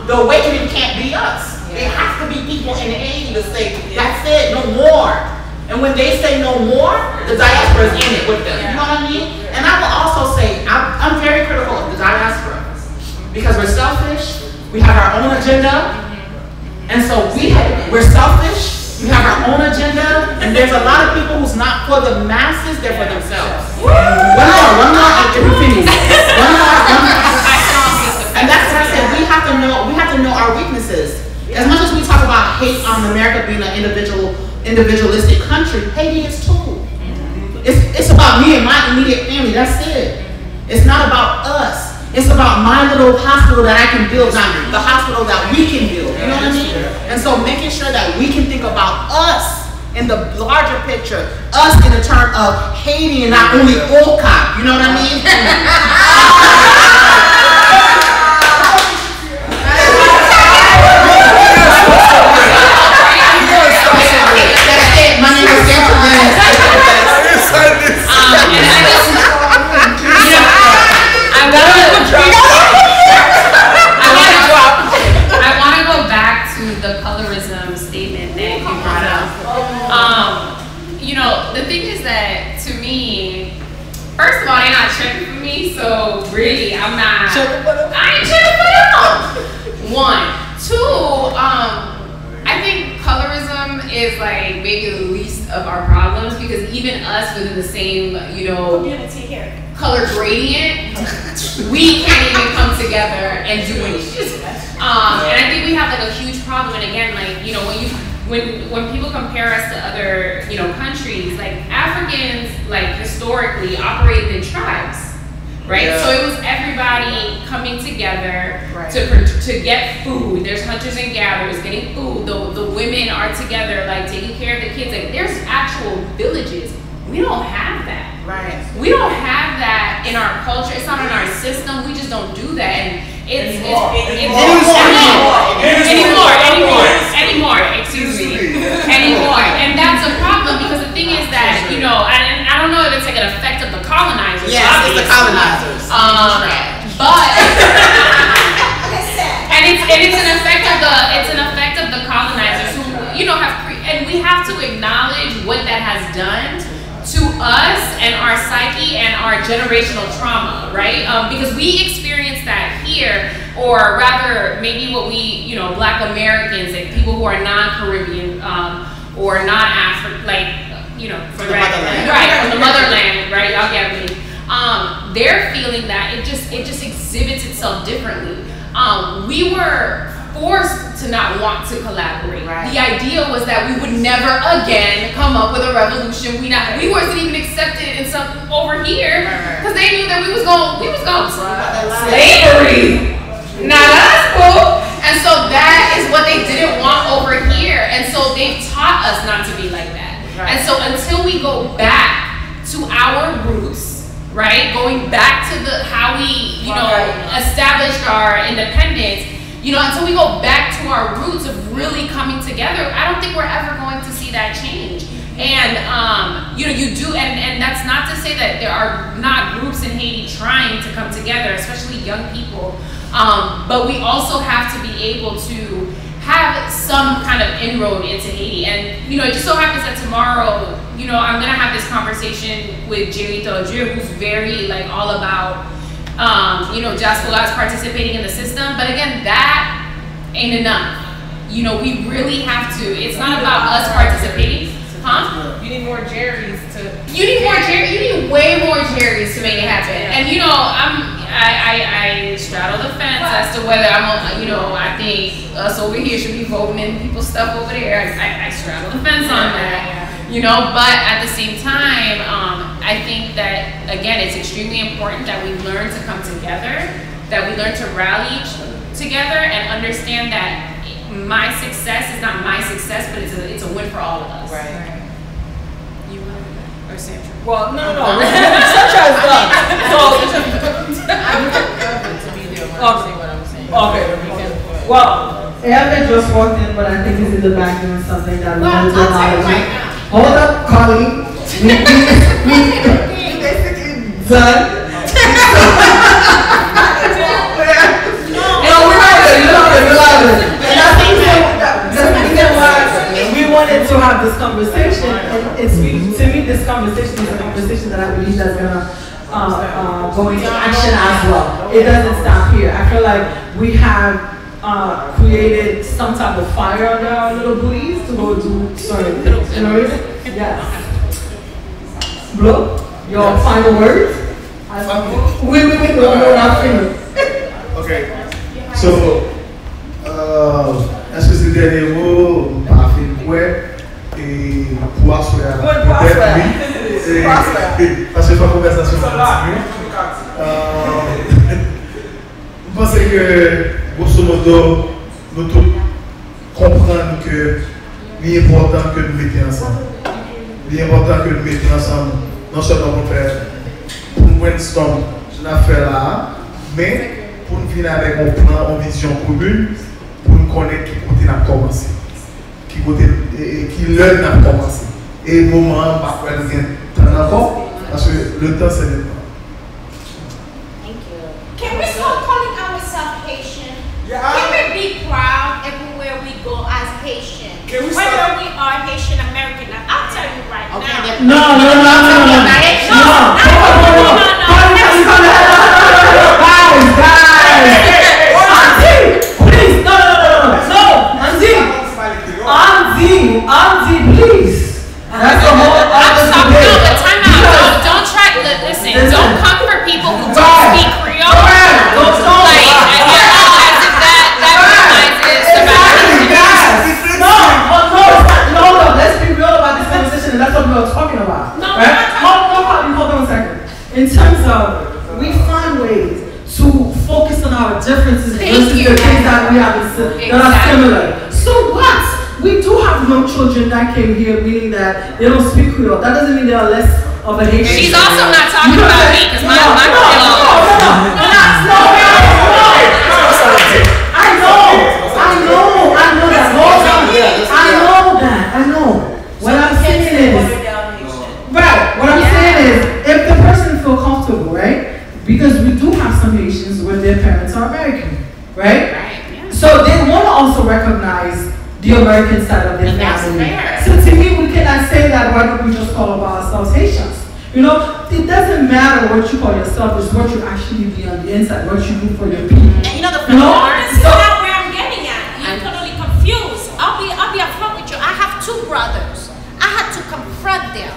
the awakening can't be us. It has to be people in Haiti to say, that's it, no more. And when they say no more, the diaspora is in it with them. You know what I mean? And I will also say, I'm very critical of the diaspora because we're selfish. We have our own agenda, and so we're selfish. We have our own agenda, and there's a lot of people who's not for the masses; they're for themselves. One more, and we finish. One more. And that's what I said. We have to know our weaknesses. As much as we talk about hate on America being an individualistic country, Haiti is too. It's about me and my immediate family. That's it. It's not about us. It's about my little hospital that I can build, not the hospital that we can build. You know what I mean? And so making sure that we can think about us in the larger picture, us in the term of Haiti and not only okap. You know what I mean? My name is I want to go back to the colorism statement that you brought up. You know, the thing is that to me, first of all, they're not checking for me, so really, I ain't checking for them. One, two, I think colorism is like maybe the least of our problems because even us within the same, you know, Community here. color gradient, we can't even come together and do anything. And I think we have like a huge problem. And again, like, you know, when people compare us to other, you know, countries, like Africans, like historically operated in tribes. Right, so it was everybody coming together to get food. There's hunters and gatherers getting food. The women are together, like taking care of the kids. Like there's actual villages. We don't have that. Right. We don't have that in our culture. It's not in our system. We just don't do that. And anymore. Excuse me. Anymore. And that's a problem because the thing is that, you know, and I don't know if it's like an effect of the colonizers. Yes, it's the colonizers. But and it's an effect of the colonizers who, you know, and we have to acknowledge what that has done to us and our psyche and our generational trauma, right? Because we experienced that here, or rather maybe what we, you know, Black Americans, like people who are non-Caribbean or non-African, like, you know, from the motherland, right? Y'all get me. They're feeling that it just exhibits itself differently. We were forced to not want to collaborate. Right. The idea was that we would never again come up with a revolution. We wasn't even accepted in some over here because they knew that we was going slavery, not us, boo. And so that is what they didn't want over here. And so they've taught us not to be like that. Right. And so until we go back to our roots, right, going back to how we, you know, established our independence. You know, until we go back to our roots of really coming together, I don't think we're ever going to see that change. And, you know, you do, and that's not to say that there are not groups in Haiti trying to come together, especially young people. But we also have to be able to have some kind of inroad into Haiti. And, you know, it just so happens that tomorrow, you know, I'm gonna have this conversation with Jerito Drew, who's very, like, all about, you know, diaspora is participating in the system, but again, that ain't enough. You know, we really have to. It's not about us participating, huh? You need more Jerrys to. You need more Jerrys. You need way more Jerrys to make it happen. And you know, I straddle the fence as to whether you know, I think us over here should be voting in people's stuff over there. I straddle the fence on that. You know, but at the same time, I think that, again, it's extremely important that we learn to come together, that we learn to rally together and understand that my success is not my success, but it's a win for all of us. Right. You want to Or Sandra? Well, no. Sandra is done. I would love to be there when I say what I'm saying. Okay. Well, Evan just walked in, but I think he's in the back doing something that we want to acknowledge. Right now. Hold up, Colleen. We basically done. We wanted to have this conversation, and it's to me this conversation is a conversation that I believe that's gonna go into action as well. It doesn't stop here. I feel like we have created some type of fire under our little booties to go do certain things. You know what I mean? Yes. Bro, your final words? We no, not finished. Okay. So, est-ce que c'est le dernier mot, pas fait quoi, et pour assurer peut-être oui, parce que la conversation continue. Vous pensez que, grosso modo, nous tous comprenons que il est important que nous mettions ensemble. Il est important que nous mettions ensemble, non seulement pour faire, pour nous brainstorm une affaire là, mais pour nous venir avec un plan, une vision commune, pour nous connaître qui côté n'a commencé, qui l'heure n'a commencé. Et le moment, parfois, il y a un temps encore, parce que le temps, c'est le temps. Thank you. Can we start calling ourselves Haitian? Can we be proud everywhere we go as Haitian? Whether we are Haitian American, I'll tell you right now. Auntie, please. That's the whole other debate. No, time out. Don't try. Listen. Don't come for people who don't speak Creole. Like, and you're all as if that minimizes the value. No. Let's be real about this conversation, and that's what we were talking about. No, right? Hold on a second. In terms of, we find ways to focus on our differences versus the things that we have that are similar. So what? We do have young children that came here, meaning that they don't speak Creole. That doesn't mean they are less of a Haitian. She's also not talking about me because my Creole. I know. What I'm saying is, if the person feels comfortable, right? Because we do have some Haitians where their parents are American, right? So they want to also recognize the American side of their family. So to me, we cannot say that, why don't we just call ourselves Haitians? You know, it doesn't matter what you call yourself, it's what you actually be on the inside, what you do for your people. And you know the funny part is not where I'm getting at. You're totally confused. I'll be upfront with you. I have two brothers. I had to confront them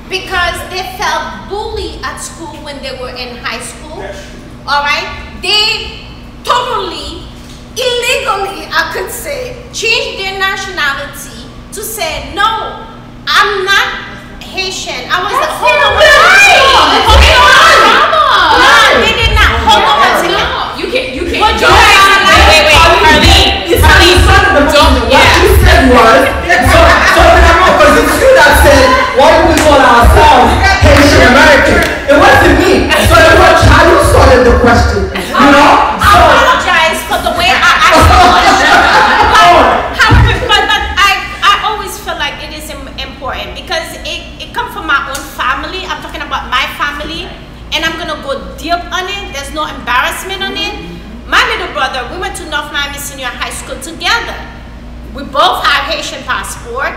because they felt bullied at school when they were in high school. All right? They totally illegally, I could say, changed their nationality to say, no, I'm not Haitian. I was hold on. They did not. Hold on one second. You can't. Wait, What you said was, because it's you that said, why do we call ourselves Haitian American? It wasn't me. So it was how you started the question. You know? I apologize for the way I asked the question. But I always feel like it is important because it comes from my own family. I'm talking about my family, and I'm gonna go deep on it. There's no embarrassment on it. My little brother, we went to North Miami Senior High School together. We both have Haitian passport.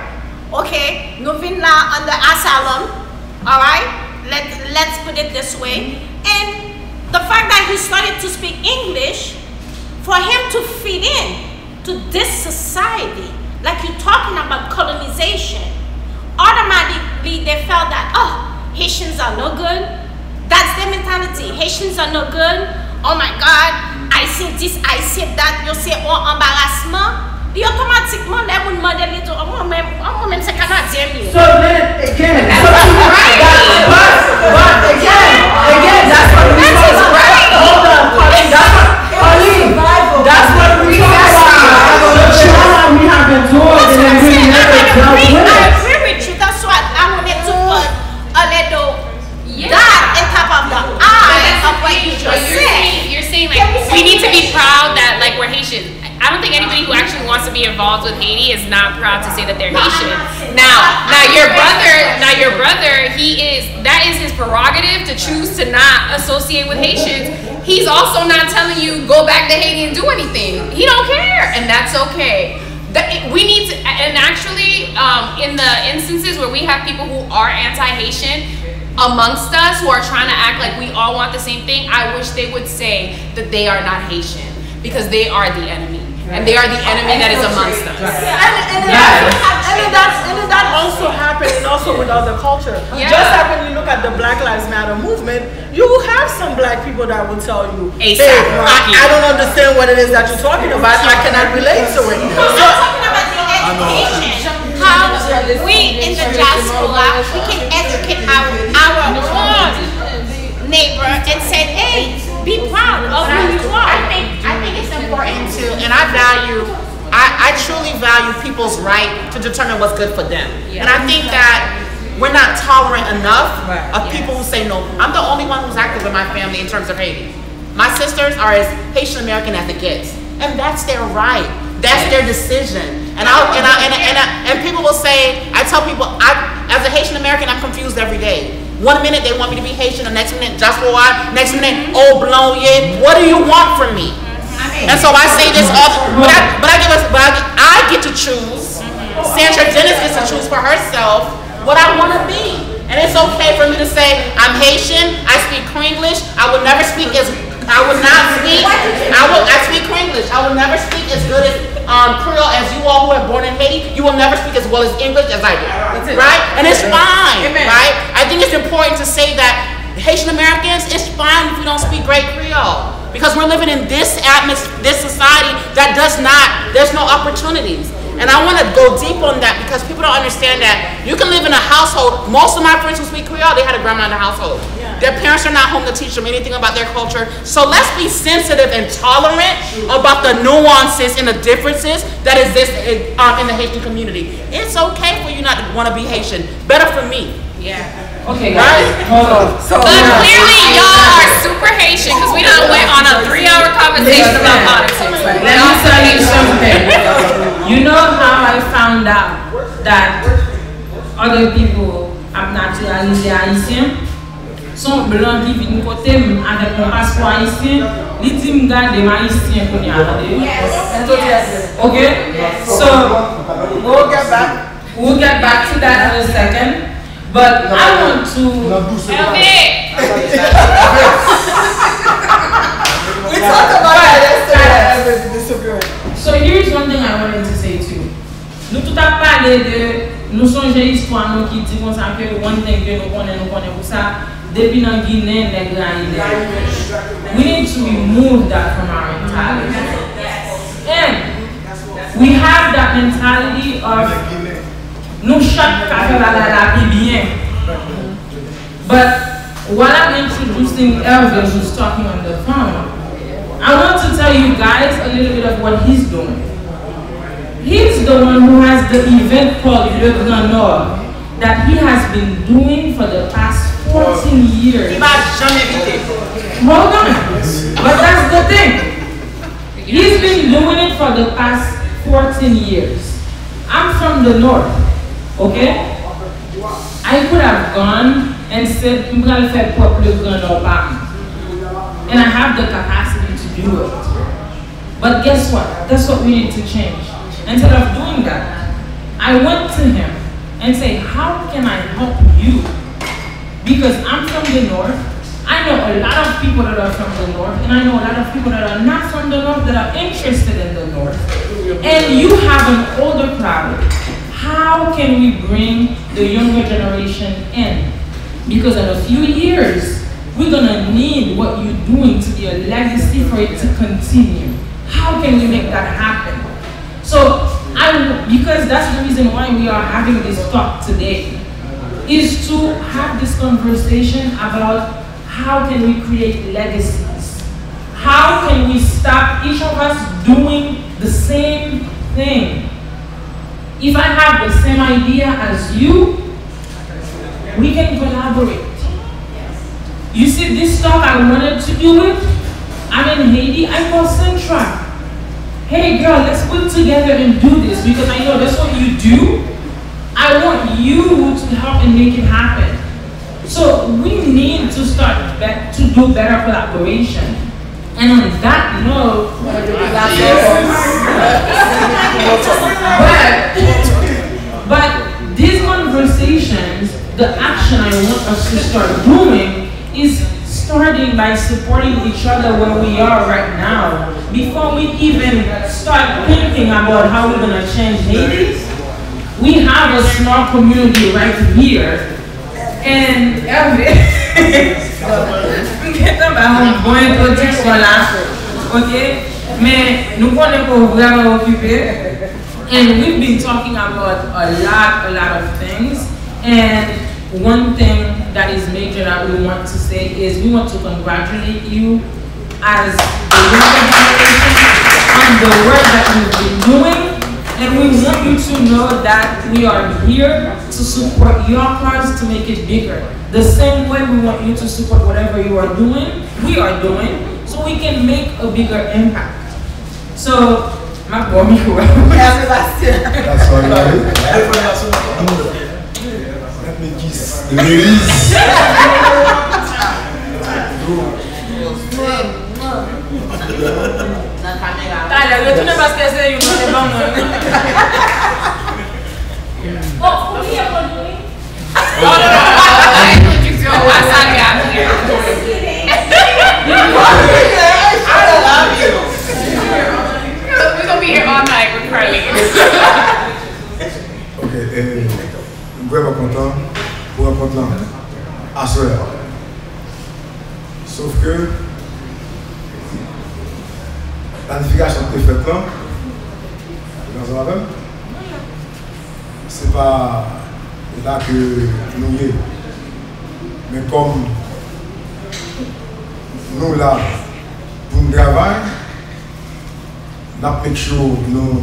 Okay, nous venons là under asylum. All right, let's put it this way. And the fact that he started to speak English, for him to fit in to this society, like you're talking about colonization, automatically they felt that, oh, Haitians are no good. That's their mentality. Haitians are no good. Oh my God, I say this, I say that. You say, oh, embarrassment. Puis automatiquement, les gens demandent les deux, moi-même c'est Canadien. So then again, but again, that's what we talk about. Hold on, Pauline, that's what we talk about. The trauma we have endured and then we never dealt with it. I agree with you. That's what I wanted to put you're saying like we need to be proud that like we're Haitian. I don't think anybody who actually wants to be involved with Haiti is not proud to say that they're Haitian. Now your brother, that is his prerogative to choose to not associate with Haitians. He's also not telling you go back to Haiti and do anything. He don't care, and that's okay. We need to, and actually, in the instances where we have people who are anti-Haitian amongst us who are trying to act like we all want the same thing, I wish they would say that they are not Haitian because they are the enemy. And they are the enemy that is amongst us. And that also happened also with other culture. Yeah. Just like when you look at the Black Lives Matter movement, you have some black people that will tell you, hey, I don't understand what it is that you're talking about. I cannot relate to it. I'm talking about the education. How we in the diaspora, we can educate our own neighbor and say, hey, be proud of who you are. I think it's important to, and I truly value people's right to determine what's good for them. And I think that we're not tolerant enough of people who say no. I'm the only one who's active in my family in terms of Haiti. My sisters are as Haitian American as it gets, and that's their right. That's their decision. And people will say, I tell people, as a Haitian American, I'm confused every day. One minute they want me to be Haitian, the next minute just for what? Next minute, oh blown yeah. What do you want from me? And so I say this often, I get to choose. Sandra Dennis gets to choose for herself what I want to be. And it's okay for me to say I'm Haitian. I speak English. I will never speak as I speak English. I will never speak as good as Creole as you all who are born in Haiti. You will never speak as well as English as I do, right? And it's fine, right? I think it's important to say that Haitian Americans, it's fine if we don't speak great Creole because we're living in this atmosphere, this society that there's no opportunities. And I want to go deep on that because people don't understand that you can live in a household. Most of my friends who speak Creole, they had a grandma in the household. Their parents are not home to teach them anything about their culture. So let's be sensitive and tolerant about the nuances and the differences that exist in the Haitian community. It's okay for you not to want to be Haitian. Better for me. Yeah. Okay, guys. Hold on. But clearly y'all are super Haitian because we done went on a 3-hour conversation about politics. Let me tell you something. You know how I found out that other people have naturalisé haïtien? Son blanc qui vient côté avec mon passeport haïtien, il dit me garder haïtien pour y aller. Okay? So we'll get back to that in a second. But I want to we talked about that yesterday. So here's one thing I wanted to say too. Nous tout à parlé de nous songer histoire nous qui dit comme ça que one thing que nous connaissons pour ça depuis dans Guinée les gars. We need to remove that from our mentality. And we have that mentality of nous chaque café la bien. But while I'm introducing Elvis who's talking on the phone, I want to tell you guys a little bit of what he's doing. He's the one who has the event called Le Grand Nord that he has been doing for the past 14 years. Hold on. But that's the thing. He's been doing it for the past 14 years. I'm from the north, okay? I could have gone and said, I'm going to faire pop Le Grand Nord. And I have the capacity to do it. But guess what? That's what we need to change. Instead of doing that, I went to him and said, how can I help you? Because I'm from the north. I know a lot of people that are from the north, and I know a lot of people that are not from the north that are interested in the north. And you have an older crowd. How can we bring the younger generation in? Because in a few years, we're gonna need what you're doing to be a legacy for it to continue. How can we make that happen? So, because that's the reason why we are having this talk today, is to have this conversation about how can we create legacies? How can we stop each of us doing the same thing? If I have the same idea as you, we can collaborate. You see, this stuff I wanted to do it. I'm in Haiti, I call Centra. Hey girl, let's put together and do this because I know that's what you do. I want you to help and make it happen. So we need to start to do better collaboration. And on that note, but these conversations, the action I want us to start doing is starting by supporting each other where we are right now. Before we even start thinking about how we're going to change Haiti, we have a small community right here. And and we've been talking about a lot of things. And one thing that is major that we want to say is we want to congratulate you as the younger generation on the work that you've been doing. And we want you to know that we are here to support your cause to make it bigger. The same way we want you to support whatever you are doing, we are doing, so we can make a bigger impact. So, my boy, That's all right. Let me kiss the ladies. Dale, tú no vas a hacer un Oh, we are going to do it. I put you through a side out here. I love you. We're going to be here all night with Carly. Ok, vraiment content pour rencontrer là à ce heure. Sauf que la planification que tu fais là, dans un même, c'est pas là que nous y est. Mais comme nous là, pour nous travailler, nous make sure nous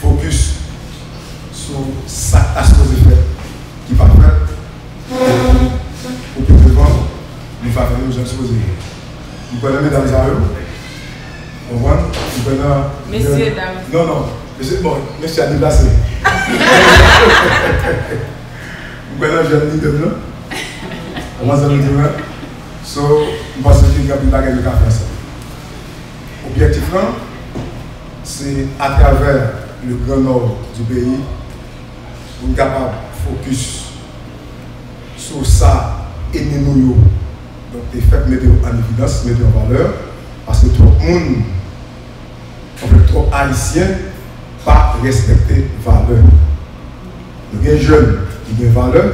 focus sur ça à ce que vous faites, qui va faire, pour que devant, nous faisons nous exposer. Nous prenons mesdames et messieurs, on voit, nous prenons. Messieurs, dames. Non, non, bon, monsieur a déplacé. Nous prenons jeune leader blanc, on va se dire, so, nous pensons qu'il y a plus de bagages de café ensemble. L'objectif là, c'est à travers le grand nord du pays, pour être capable de focus sur ça et nous. Donc, les faits mettre en évidence, mettre en valeur, parce que tout le monde, en fait, trop haïtien, pas respecter valeur. Nous avons des jeunes qui ont valeur,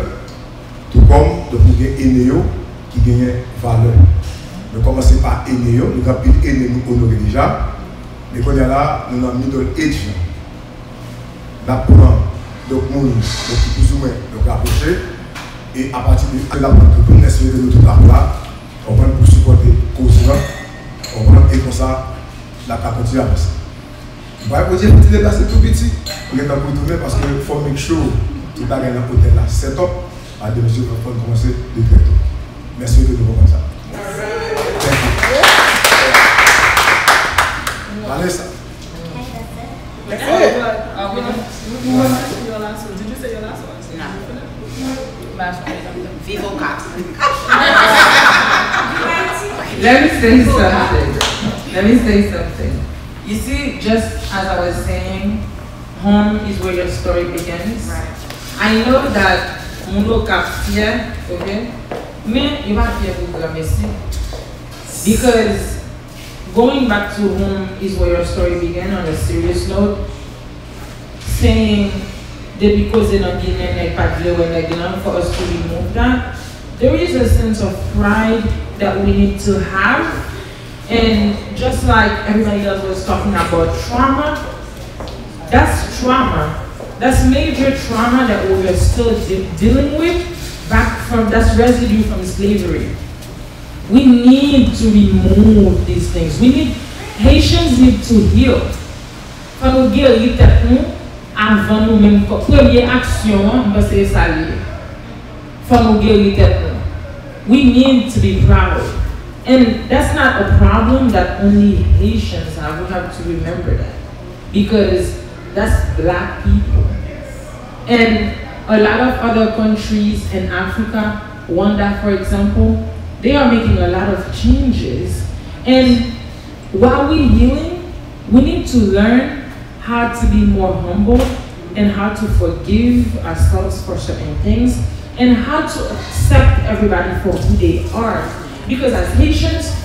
tout comme nous avons des aînés qui ont valeur. Nous commençons par aînés, nous avons des aînés nous honorer déjà, mais quand on est là, nous avons middle age. Nous avons donc monde qui plus ou moins nous rapprocher et à partir de là, nous avons essayé de nous tout là, on va pour supporter cause là, on va et comme ça, la continuer à passer. On va vous dire que vous déplacer tout petit, on est en train de tourner parce qu'il faut make sure que tout bagage dans l'hôtel là, c'est top, à des mesures pour commencer de très tôt. Merci de nous comme ça. Vanessa. Did you say your last one? No. Vivo Cop. Let me say something. You see, just as I was saying, home is where your story begins. Right. I know that Mundo Kaptia, okay? Mais you have to because going back to home is where your story began on a serious note. Saying that because they don't get any for us to remove that, there is a sense of pride that we need to have. And just like everybody else was talking about trauma, that's trauma. That's major trauma that we are still dealing with that's residue from slavery. We need to remove these things. Haitians need to heal. Quand nous guérir tête nous, avant nous même première action, c'est ça lié. Faut nous guérir tête nous. we need to be proud. And that's not a problem that only Haitians have. We have to remember that. Because that's black people. And a lot of other countries in Africa, Rwanda for example, they are making a lot of changes. And while we're healing, we need to learn how to be more humble and how to forgive ourselves for certain things and how to accept everybody for who they are. Because as Haitians,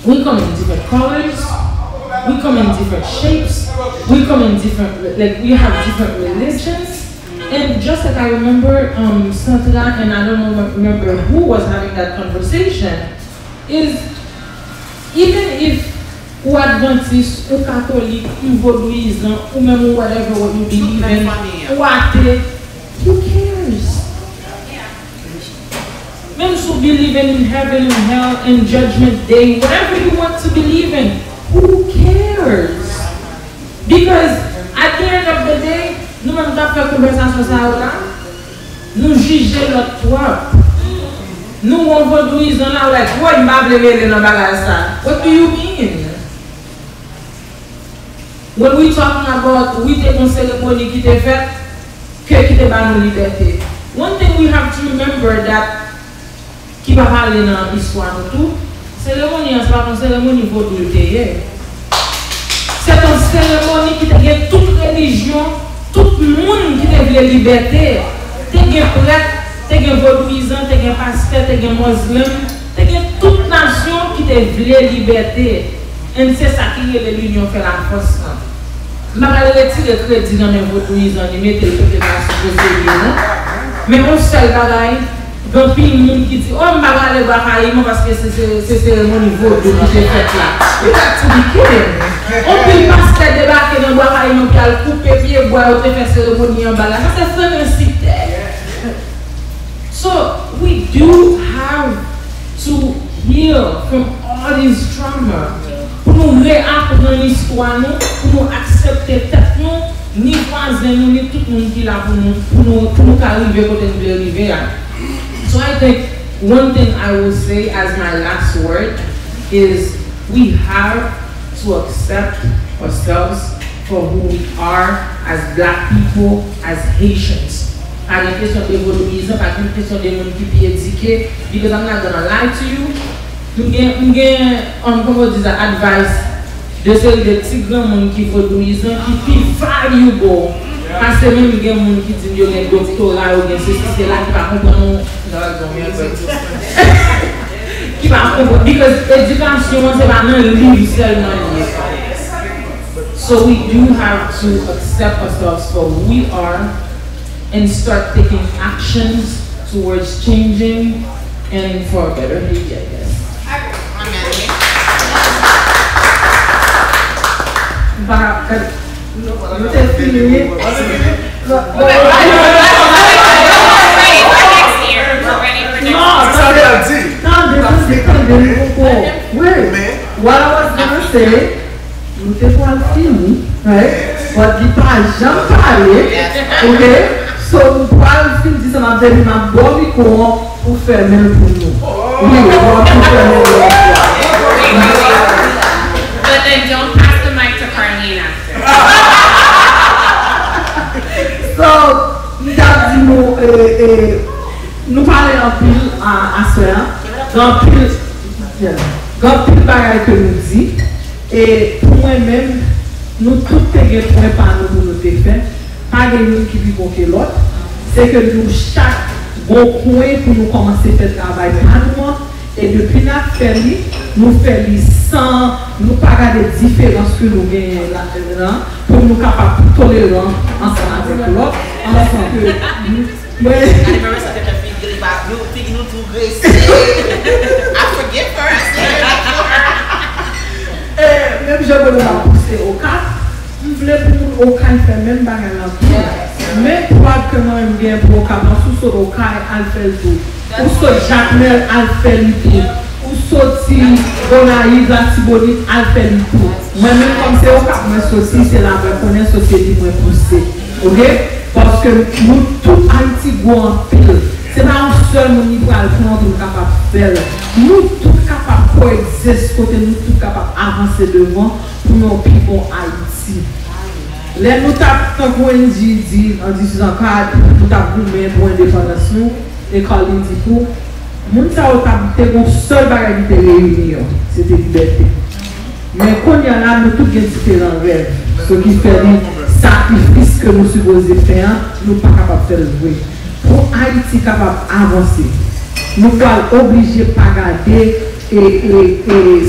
we come in different colors, we come in different shapes, we come in different, like we have different religions. And just like I remember Santana, and I don't remember who was having that conversation, is even if ou Adventist, ou Catholic, ou Vaudouisant, ou même whatever what you believe in, ou athée, who cares? Même if you believe in heaven and hell and judgment day, whatever you want to believe in, who cares? Because at the end of the day, nous même pas faire conversation ça là, nous juger notre propre. Nous on Vaudouisant là, like, what you m'a levé dans bagage ça? What do you mean? When we talking about we take on ceremony qui te fait, qui te bat nos libertés. One thing we have to remember that qui va parler dans l'histoire nous tout, cérémonie c'est pas une cérémonie vaudou c'est une cérémonie qui te gagne toute religion, tout le monde qui te veut liberté, te gagne prêtre, te gagne vaudouisant, te gagne pasteur, te gagne musulman, te gagne toute nation qui te veut liberté. Et c'est ça qui est l'union fait la force. Je vais retirer le crédit dans mes vaudouisants, je vais mettre le côté de la société. Mais mon seul bagaille, il y a un monde qui dit, oh, je vais aller voir Haïti parce que c'est mon niveau de ce que j'ai fait là. You got to be kidding. On peut pas se débarquer dans le bois Haïti, on peut couper pied, boire, on peut faire cérémonie en bas là. Ça c'est vraiment un site. So, we do have to heal from all this trauma. Pour nous réapprendre l'histoire, pour nous accepter tête nous, ni voisins nous, ni tout le monde qui est là pour nous arriver côté nous arriver. So I think one thing I will say as my last word is we have to accept ourselves for who we are as black people, as Haitians. Pas une question de vaudouisme, pas une question de monde qui est éduqué, because I'm not gonna lie to you. Nous avons des advice de ceux des petits grands monde qui vaudouisent, qui valuable. Parce que même il y a des gens qui disent qu'il y a un doctorat ou bien ceci, c'est là qui va comprendre. Qui va comprendre. Because l'éducation, c'est pas un livre seulement. So we do have to accept ourselves for who we are and start taking actions towards changing and for a better Haiti, I guess. What I was gonna say, nous te pas fini, right? But the pas jamais parlé, okay? So nous pas fini, ça m'a donné ma bonne pour faire même pour nous. Oui, pour faire même. But then don't pass the mic to Carlene after. So, nous parlons en pile à soi, dans pile bagaille que nous dit, et pour moi-même, nous tous les points par nous pour nous faire, pas de nous qui vivent que l'autre, c'est que nous chaque bon point pour nous commencer à faire travail manuellement. Et depuis la félie, nous faisons sans nous pas garder des différences que nous gagnons là-dedans pour nous capables de tolérer ensemble avec l'autre. Ensemble que nous. I forgive her. Même je veux la pousser au cap. Je voulais pour au cap faire même bagarre. Même probablement même bien pour au cap. En sous au cap, elle fait tout. Ou soit Jacmel, elle fait le tout. Ou sorti Bonaïve, la Tibonite, elle fait le tout. Moi-même, comme c'est au cap, moi sorti, c'est la reconnaissance société moins poussée. Ok? Parce que nous, tout Haïti, go en pile. C'est pas un seul monde qui peut le prendre, nous capable de faire. Nous tous capables de coexister, côté nous tous capables d'avancer devant pour nos people Haïti. Les nous tapons quand on dit en 1804, nous tapons pour l'indépendance, et quand on dit pour, nous avons tapé mon seul bagage qui était réuni, c'était liberté. Mais quand il y en a, nous tous avons différents rêves. Ce qui fait des sacrifices que nous supposons faire, nous ne sommes pas capables de faire le vrai. Pour Haïti capable d'avancer, nous sommes obligés de ne pas garder et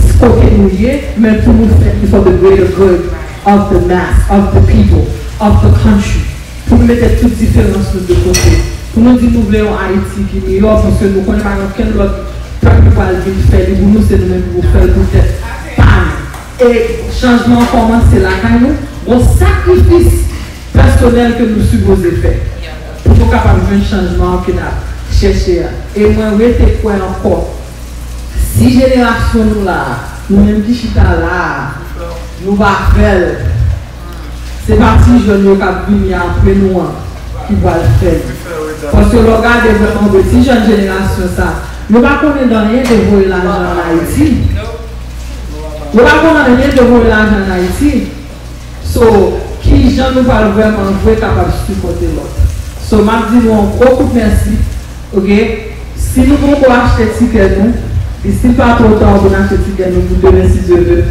ce côté nous mais pour nous faire for the greater good of the mass, of the people, of the country. Pour nous mettre toutes les différences de côté. Pour nous dire que nous voulons Haïti qui est meilleur parce que nous ne connaissons pas quel autre peuple qui va faire. Pour nous, c'est nous-mêmes qui faire peut-être pas. Et changement commence là quand nous, un sacrifice personnel que nous supposons faire. Pour nous capables de faire un changement que nous cherchons. Et moi, je vais quoi encore. Si génération nous là, nous-mêmes qui sommes là, nous va faire. C'est parti jeune qui a venir après nous qui va le faire. Parce que le regard développement de si jeune génération ça, nous ne connaissons pas rien de voler l'argent en Haïti. Nous ne connaissons rien de voler l'argent en Haïti. So, qui gens nous va vraiment capable de supporter l'autre. So, je dis beaucoup merci. Ok? Si nous voulons acheter ticket nous, et si pas trop tard pour acheter ticket nous pour demain 6 heures,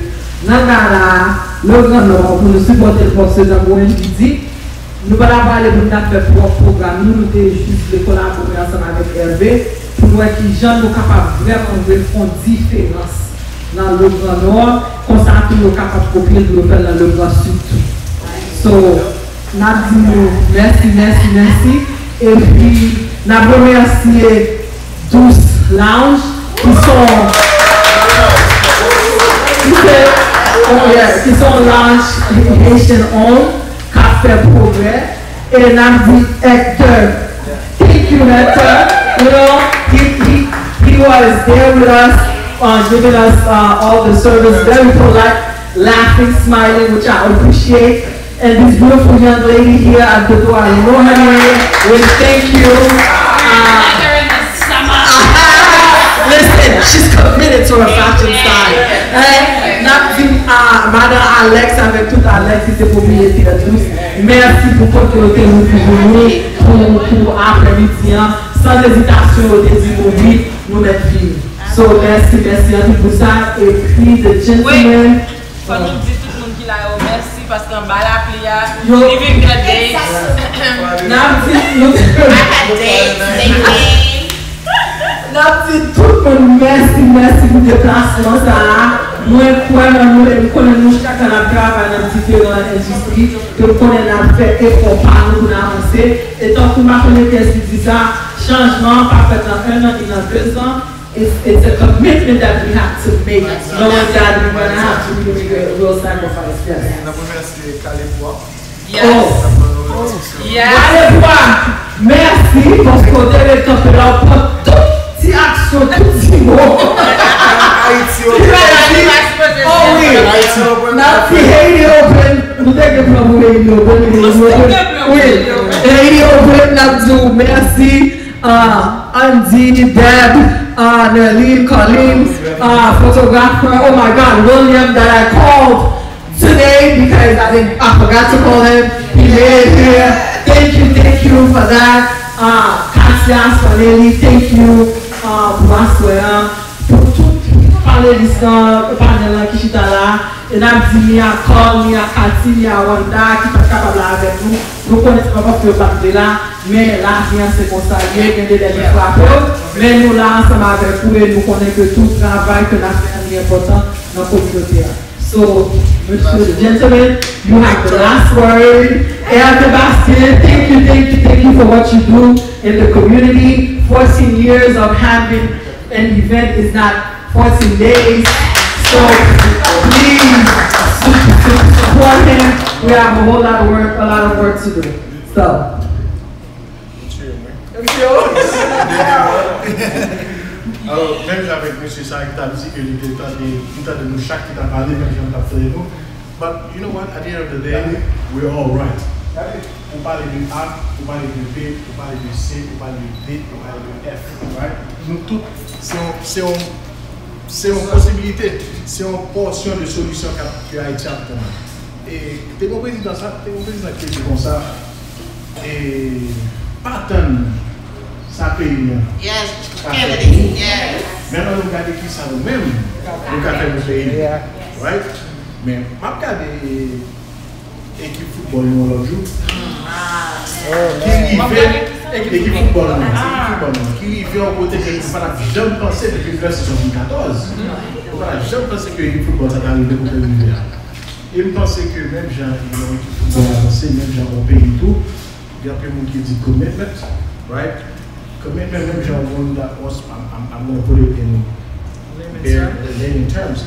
le grand nord pour nous supporter le force d'Ambouen qui dit, nous ne pouvons pas aller pour faire propre programme, nous devons juste collaborer ensemble avec Hervé pour voir qui gens nous capables vraiment de faire une différence dans le grand nord, comme ça nous sommes capables de copier pour le faire dans le grand sud. So, merci. Et puis, nous remercions Douce Lounge qui sont lounge Haitian owned, qui a fait progrès. Et nous dit Hector, thank you Hector. You know, he was there with us, giving us all the service, very polite, laughing, smiling, which I appreciate. And this beautiful young lady here at the door, I know her name. We thank you. Listen, she's committed to her fashion style. Madame Alex, avec tout Alex, c'est pour lui et tous. Merci pour continuer pour après-midi. Sans hésitation, au début, nous mettre vie. So, merci pour ça. Et puis, the gentleman. Faut nous dire tout le monde qui l'a merci parce qu'en bas la plia, living the days. I had days, tout le monde, merci pour le déplacement. Moi, nous connaissons chacun la travail dans différentes industries, nous connaissons fait effort par nous pour avancer. Et tant que je connais qu'est-ce qui dit ça, changement, pas fait dans 1 an, dans 2 ans, it's a commitment that we have to make, knowing that we're going to have to make a real sacrifice. Yes. Merci Kalepwa. Yes. Kalepwa, merci parce qu'on devait camper là pour toute action, tout petit mot. Oh oui, Haiti Open, nous devons Haiti Open. Haiti Open, Nabdou, merci. Andy, Deb, Nerlene, Colleen, photographer, oh my God, William that I called today because I forgot to call him. He made it here. Thank you for that. Cassias, Fanelli, thank you. Bonsoir. Pour tout le panel qui est là, et nous dit à Cole, à Cathy, à Wanda qui sont capables avec nous. Nous connaissons pas que le là, mais là, c'est comme ça, il y a des frappes. Mais nous là, ensemble avec vous, et nous connaissons que tout le travail que nous avons est important dans la communauté. So, Monsieur the gentleman, you have the last word. And Sebastian, thank you for what you do in the community. 14 years of having an event is not 14 days. So please support him. We have a whole lot of work to do. So. Alors, même avec M. Sark, tu as dit que nous avons chaque qui t'a parlé quand on t'a fait nous. But you know what, at the end of the day, we're all right. Vous parlez de A, vous parlez de B, vous parlez de C, vous parlez de D, vous parlez de F. Right? Nous tous, c'est une possibilité, c'est une portion de solution que Haïti a pour nous. Et t'es mon président qui dit comme ça, et pas tant ça paye. Yes, Kennedy, yes. Maintenant, nous regardons qui ça nous-mêmes, nous avons fait le pays. Right? Mais, je regarde l'équipe football l'autre jour. L'équipe football, qui vivait en côté que nous n'avons jamais pensé depuis 1974. Nous n'avons jamais pensé que l'équipe football ça arrivé pour l'univers. Et je pense que même gens qui ont l'équipe football avancé, même gens au pays tout, il y a un peu de monde qui dit commitment, right? Commitment, même gens want that was, I'm going to put it in layman terms.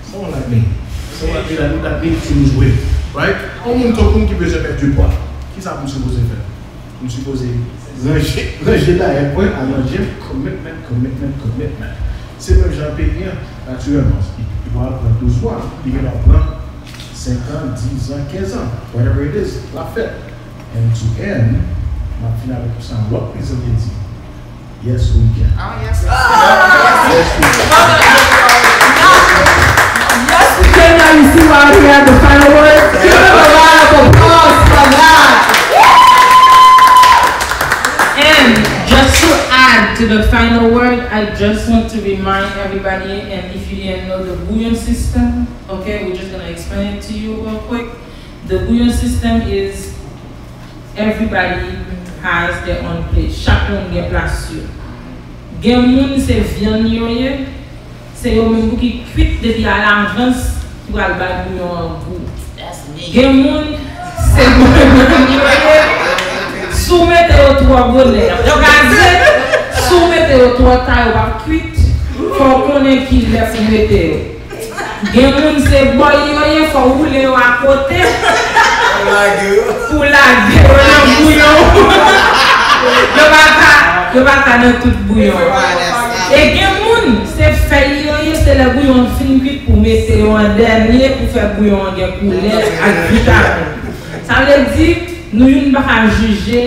Someone like me. Someone like me that need to lose weight, right? On monte au compte qui veut se mettre du poids. Qui ça vous supposez faire? Vous supposez ranger là et point à manger commitment. C'est même gens payés naturellement. Ils vont apprendre 12 mois, ils vont apprendre 5 ans, 10 ans, 15 ans, whatever it is, la fête. And to end, ma finale avec tout ça, what is it? Yes, we can. Oh, yes. Yes, we can. Yes, we can. Now you see why we have the final word. Give them a round of applause for that. And just to add to the final word, I just want to remind everybody, and if you didn't know the bouillon system, okay, we're just gonna explain it to you real quick. The bouillon system is everybody has their own plate. Chacun a place sur. Gen moun se viande yoye, c'est yo même qui cuit depuis à l'avance pour aller bag bouillon en goût. Gen moun c'est soumettez au trois bonheur. Donc soumettez au trois taille pas cuite, faut connaître qui laisse soumettez. Gen moun c'est boy yoye, faut rouler à côté. Pour la gueule dans bouillon. Le bata dans tout bouillon. Et gen moun, c'est feuille, c'est le bouillon fin cuit pour mettre en dernier pour faire bouillon en couleur avec vitamine. Ça veut dire nous ne pouvons pas juger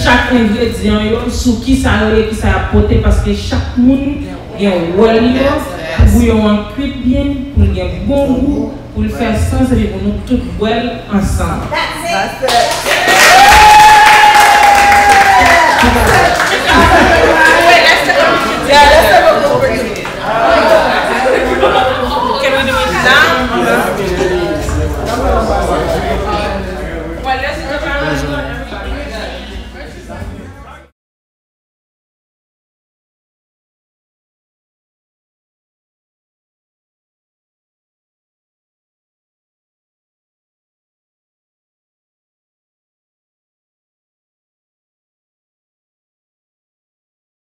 chaque ingrédient sur qui ça apporté parce que chaque monde a un rôle pour bouillon en cuit bien, pour un bon goût, pour le faire sens et pour nous tous boire ensemble. That's it. Yeah, let's have a